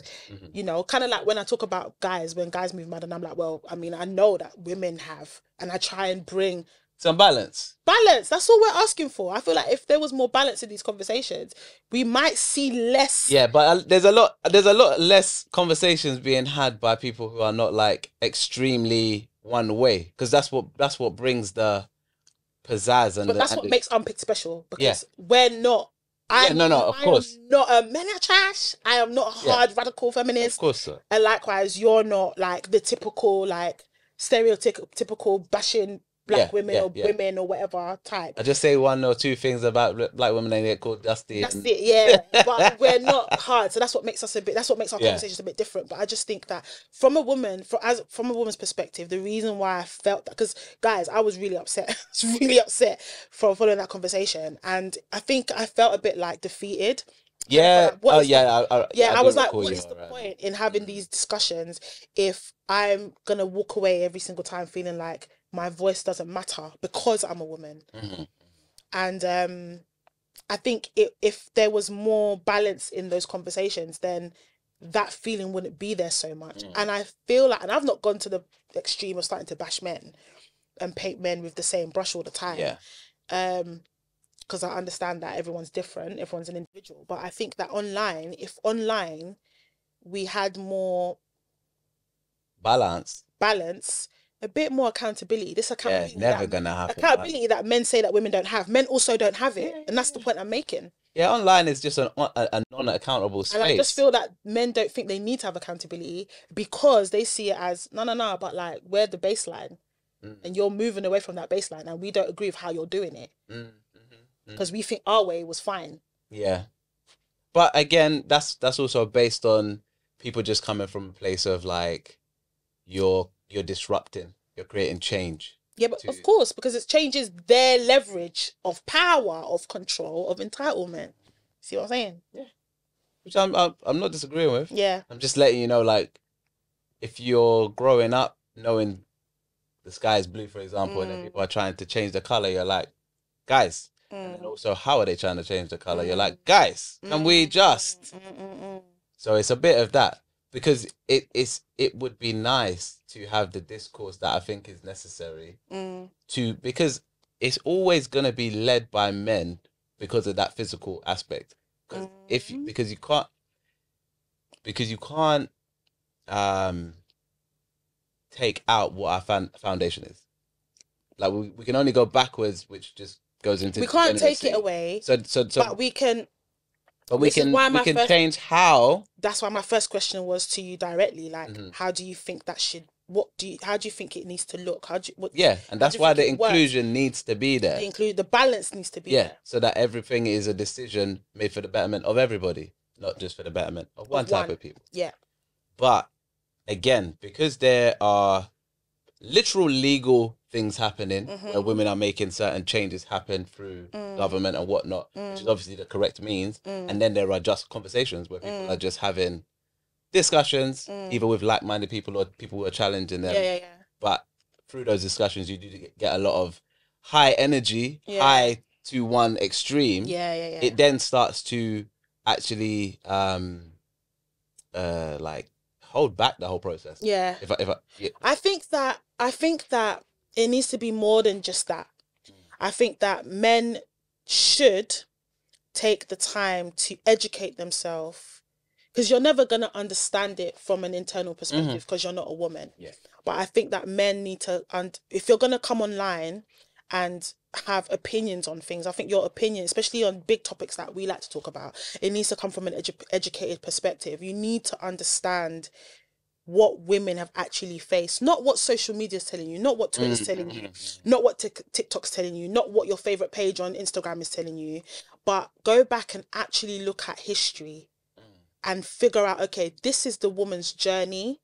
You know, kind of like when I talk about guys, when guys move mad, and I'm like, well, I mean, I know that women have, and I try and bring some balance. That's all we're asking for. I feel like if there was more balance in these conversations, we might see less. Yeah, but there's a lot less conversations being had by people who are not like extremely one way, because that's what brings the pizzazz and. But that's what makes Unpicked special, because we're not. Of course. I'm not men are trash. I am not a hard radical feminist. Of course, sir. And likewise, you're not like the typical like stereotypical bashing black women or women or whatever type. I just say one or two things about black women and get called dusty. That's it, yeah. But we're not hard, so that's what makes us that's what makes our conversations a bit different. But I just think that from a woman's perspective, the reason why I felt that, because guys, I was really upset. I was really upset from following that conversation, and I think I felt a bit like defeated. Yeah. I was like, what is the point in having these discussions if I'm gonna walk away every single time feeling like my voice doesn't matter because I'm a woman? And I think if there was more balance in those conversations, then that feeling wouldn't be there so much. And I feel like, and I've not gone to the extreme of starting to bash men and paint men with the same brush all the time. Because I understand that everyone's different, everyone's an individual. But I think that if online we had more balance, a bit more accountability. This accountability, never gonna happen. Accountability that men say that women don't have, men also don't have it, and that's the point I'm making. Yeah, online is just a non-accountable space. And I just feel that men don't think they need to have accountability because they see it as no, but like we're the baseline, and you're moving away from that baseline, and we don't agree with how you're doing it. Because we think our way was fine. Yeah. But again, that's also based on people just coming from a place of like, you're disrupting, you're creating change. Yeah, but of course, because it changes their leverage of power, of control, of entitlement. See what I'm saying? Yeah. Which I'm not disagreeing with. Yeah. I'm just letting you know, like, if you're growing up knowing the sky is blue, for example, and then people are trying to change the colour, you're like, guys. And then also, how are they trying to change the colour? You're like, guys, can we just? So it's a bit of that, because it would be nice to have the discourse that I think is necessary because it's always going to be led by men because of that physical aspect. Because you can't take out what our foundation is. Like we can only go backwards, which just goes into. We can't take it away. So but we can. But we can change how. That's why my first question was to you directly. Like, how do you think that should? How do you think it needs to look? And that's why the inclusion needs to be there. The balance needs to be there. So that everything is a decision made for the betterment of everybody, not just for the betterment of one type of people. Yeah. But again, because there are literal legal things happening where women are making certain changes happen through government and whatnot, which is obviously the correct means. And then there are just conversations where people are just having discussions, either with like-minded people or people who are challenging them. Yeah. But through those discussions, you do get a lot of high energy, high to one extreme. It then starts to actually like hold back the whole process. Yeah. I think that it needs to be more than just that. I think that men should take the time to educate themselves, because you're never going to understand it from an internal perspective because you're not a woman. Yeah. But I think that men need to, and if you're going to come online and have opinions on things, I think your opinion, especially on big topics that we like to talk about, it needs to come from an educated perspective. You need to understand what women have actually faced, not what social media is telling you, not what Twitter's telling you, not what TikTok's telling you, not what your favorite page on Instagram is telling you, but go back and actually look at history and figure out, okay, this is the woman's journey.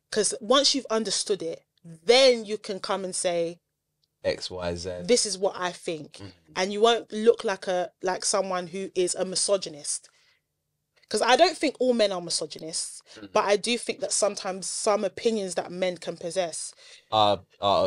Because once you've understood it, then you can come and say X, Y, Z. This is what I think, and you won't look like someone who is a misogynist. Because I don't think all men are misogynists, but I do think that sometimes some opinions that men can possess are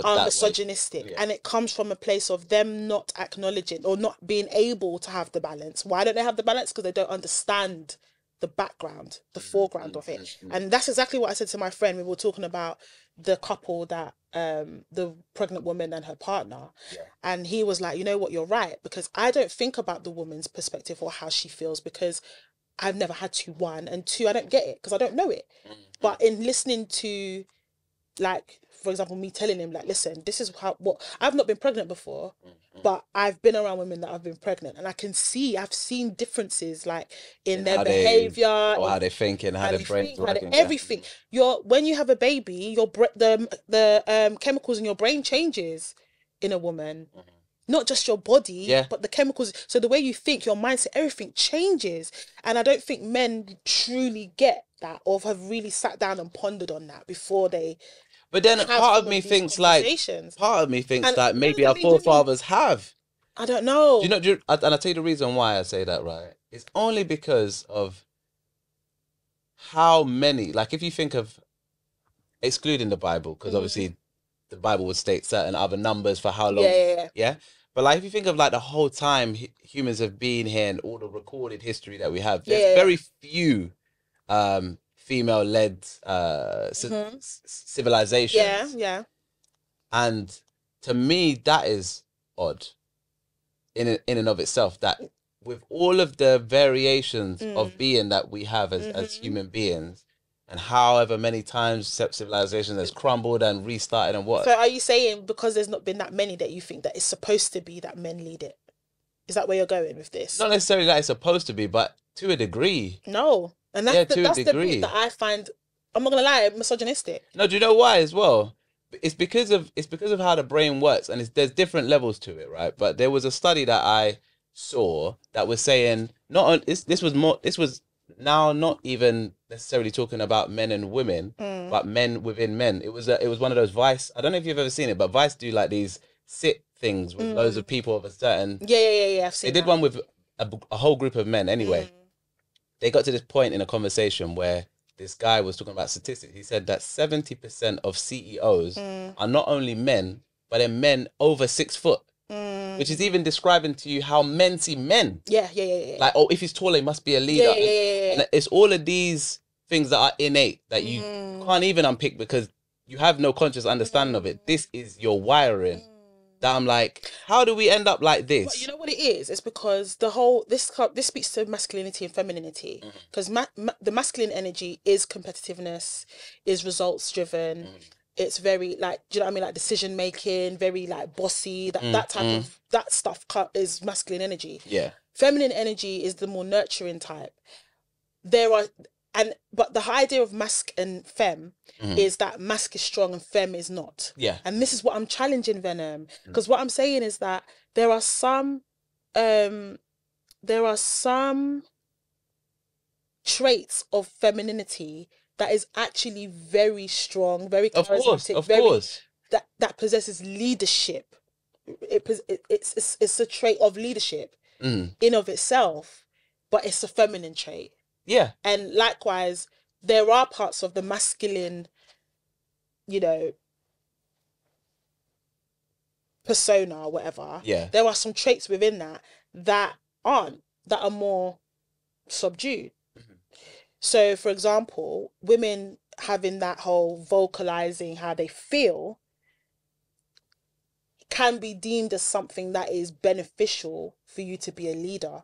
misogynistic. Yeah. And it comes from a place of them not acknowledging or not being able to have the balance. Why don't they have the balance? Because they don't understand the background, the foreground of it. And that's exactly what I said to my friend. We were talking about the couple that, the pregnant woman and her partner. Yeah. And he was like, you know what, you're right. Because I don't think about the woman's perspective or how she feels, because I've never had to, one, and two, I don't get it because I don't know it. But in listening to, like, for example, me telling him, like, listen, this is what I've not been pregnant before, but I've been around women that have been pregnant, and I've seen differences, like, in their behavior, or how they think, and how their brains working, everything. When you have a baby, the chemicals in your brain changes in a woman. Not just your body, but the chemicals. So the way you think, your mindset, everything changes. And I don't think men truly get that or have really sat down and pondered on that before they. But then part of me thinks that maybe our forefathers have. I don't know. And I'll tell you the reason why I say that, right? It's only because of how many, like if you think of excluding the Bible, because obviously the Bible would state certain other numbers for how long. Yeah. But like if you think of like the whole time humans have been here and all the recorded history that we have, there's very few female-led civilizations. Yeah. And to me, that is odd in and of itself, that with all of the variations of being that we have as human beings, and however many times civilization has crumbled and restarted and what. So are you saying because there's not been that many that you think that it's supposed to be that men lead it? Is that where you're going with this? Not necessarily that it's supposed to be, but to a degree. No. And that's the bit that I find, I'm not going to lie, misogynistic. No, do you know why as well? It's because of how the brain works, and there's different levels to it, right? But there was a study that I saw that was saying, this was now not even necessarily talking about men and women, but men within men. It was one of those Vice. I don't know if you've ever seen it, but Vice do like these sit things with loads of people of a certain. Yeah. I've seen. They did one with a whole group of men. Anyway, they got to this point in a conversation where this guy was talking about statistics. He said that 70% of CEOs are not only men, but they're men over 6 foot. Which is even describing to you how men see men. Yeah. Like, if he's taller, he must be a leader. Yeah. And it's all of these things that are innate that you can't even unpick because you have no conscious understanding of it. This is your wiring. That I'm like, how do we end up like this? But you know what it is? It's because this speaks to masculinity and femininity. Because the masculine energy is competitiveness, is results driven. It's very like, do you know what I mean? Like decision making, very like bossy. That type of that stuff is masculine energy. Yeah. Feminine energy is the more nurturing type. But the idea of masc and femme is that masc is strong and femme is not. Yeah. And this is what I'm challenging, Venom, because what I'm saying is that there are some traits of femininity that is actually very strong, very charismatic, of course. That possesses leadership. It's a trait of leadership in of itself, but it's a feminine trait. Yeah. And likewise, there are parts of the masculine, persona or whatever. Yeah. There are some traits within that are more subdued. So, for example, women having that whole vocalizing how they feel can be deemed as something that is beneficial for you to be a leader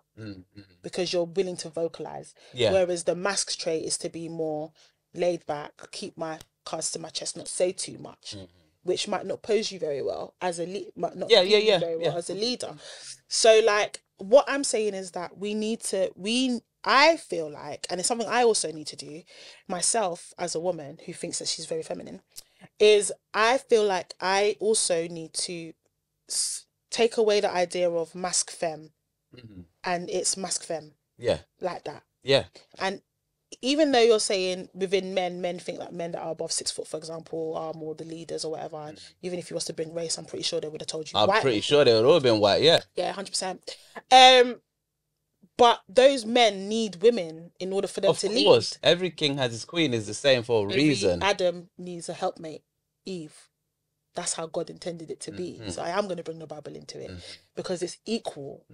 because you're willing to vocalize. Yeah. Whereas the masc trait is to be more laid back, keep my cards to my chest, not say too much, which might not pose you very well as a as a leader. So, like, what I'm saying is that I feel like, and it's something I also need to do myself as a woman who thinks that she's very feminine, is I feel like I also need to take away the idea of masc femme and it's masc femme. Yeah. Like that. Yeah. And even though you're saying within men think that men that are above 6 foot, for example, are more the leaders or whatever, and even if you was to bring race, I'm pretty sure they would have told you I'm pretty sure they would all have been white, yeah. Yeah, 100%. But those men need women in order for them to lead. Of course. Every king has his queen is the same for a reason. Adam needs a helpmate, Eve. That's how God intended it to be. So I am going to bring the Bible into it because it's equal.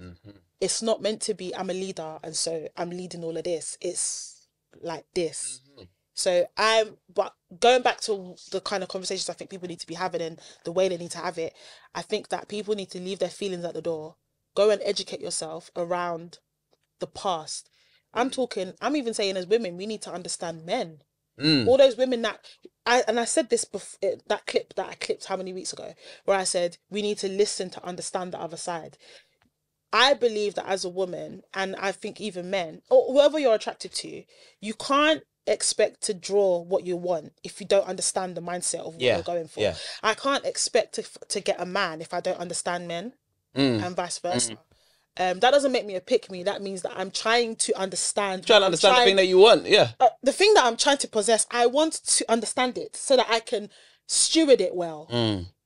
It's not meant to be, I'm a leader and so I'm leading all of this. It's like this. So but going back to the kind of conversations I think people need to be having and the way they need to have it, I think that people need to leave their feelings at the door. Go and educate yourself around the past. I'm even saying as women, we need to understand men. All those women that I said this before, that clip that I clipped how many weeks ago, where I said we need to listen to understand the other side. I believe that as a woman, and I think even men, or whoever you're attracted to, you can't expect to draw what you want if you don't understand the mindset of what you're going for. I can't expect to get a man if I don't understand men, and vice versa. That doesn't make me a pick me. That means that I'm trying to understand. The thing that you want, the thing that I'm trying to possess, I want to understand it so that I can steward it well.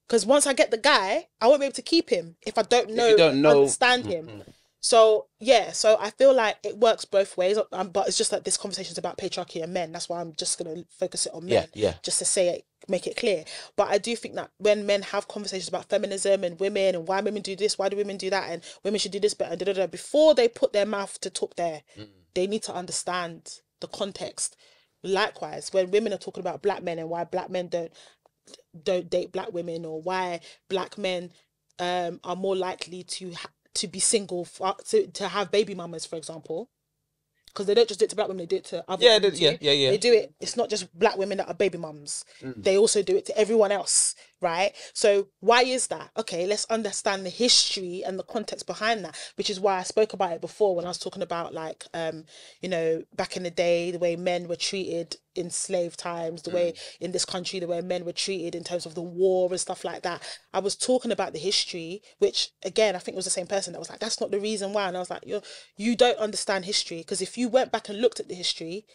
Because once I get the guy, I won't be able to keep him if I don't understand him. So I feel like it works both ways. But it's just that this conversation is about patriarchy and men. That's why I'm just going to focus it on men. Just to say it, make it clear. But I do think that when men have conversations about feminism and women and why women do this, why do women do that, and women should do this better, before they put their mouth to talk there, they need to understand the context. Likewise, when women are talking about black men and why black men don't date black women, or why black men are more likely to be single, to have baby mamas, for example, because they don't just do it to black women, they do it to other women too. They do it. It's not just black women that are baby mums. They also do it to everyone else, right? So why is that? Okay, let's understand the history and the context behind that, which is why I spoke about it before when I was talking about, like, back in the day, the way men were treated in slave times, the way in this country, the way men were treated in terms of the war and stuff like that. I was talking about the history, which again, I think it was the same person that was like, that's not the reason why. And I was like, you don't understand history, because if you went back and looked at the history,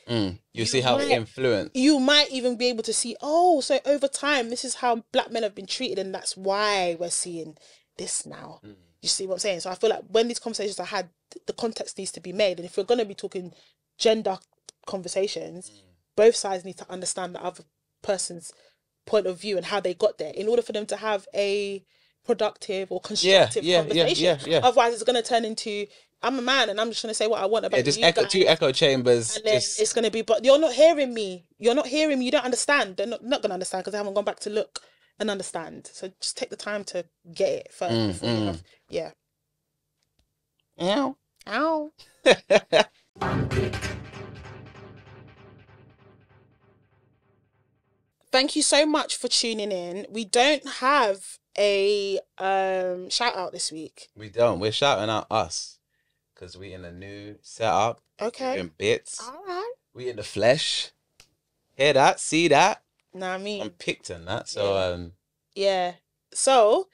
you see how it influenced. You might even be able to see, so over time, this is how black men have been treated, and that's why we're seeing this now. You see what I'm saying? So I feel like when these conversations are had, the context needs to be made. And if we're going to be talking gender conversations, both sides need to understand the other person's point of view and how they got there in order for them to have a productive or constructive conversation. Otherwise, it's going to turn into, I'm a man and I'm just going to say what I want about just you guys. Two echo chambers. And then it's going to be, but you're not hearing me. You're not hearing me. You don't understand. They're not going to understand because they haven't gone back to look and understand. So just take the time to get it first before you have, Ow. Thank you so much for tuning in. We don't have a shout out this week. We don't. We're shouting out us because we in a new setup. Okay. We're in bits. All right. We in the flesh. Hear that? See that? Nah, I mean. Unpicked and that. So So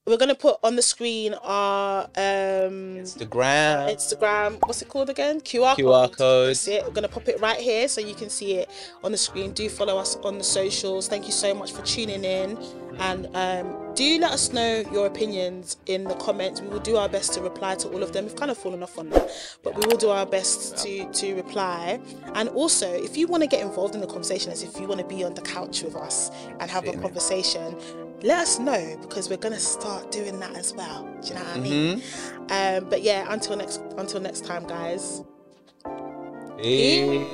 we're gonna put on the screen our Instagram. What's it called again? QR code. That's it. We're gonna pop it right here so you can see it on the screen. Do follow us on the socials. Thank you so much for tuning in, and do let us know your opinions in the comments. We will do our best to reply to all of them. We've kind of fallen off on that, but we will do our best to reply. And also, if you want to get involved in the conversation, as if you want to be on the couch with us and have a conversation, let us know, because we're gonna start doing that as well. Do you know what I mean? But yeah, until next time, guys. Peace.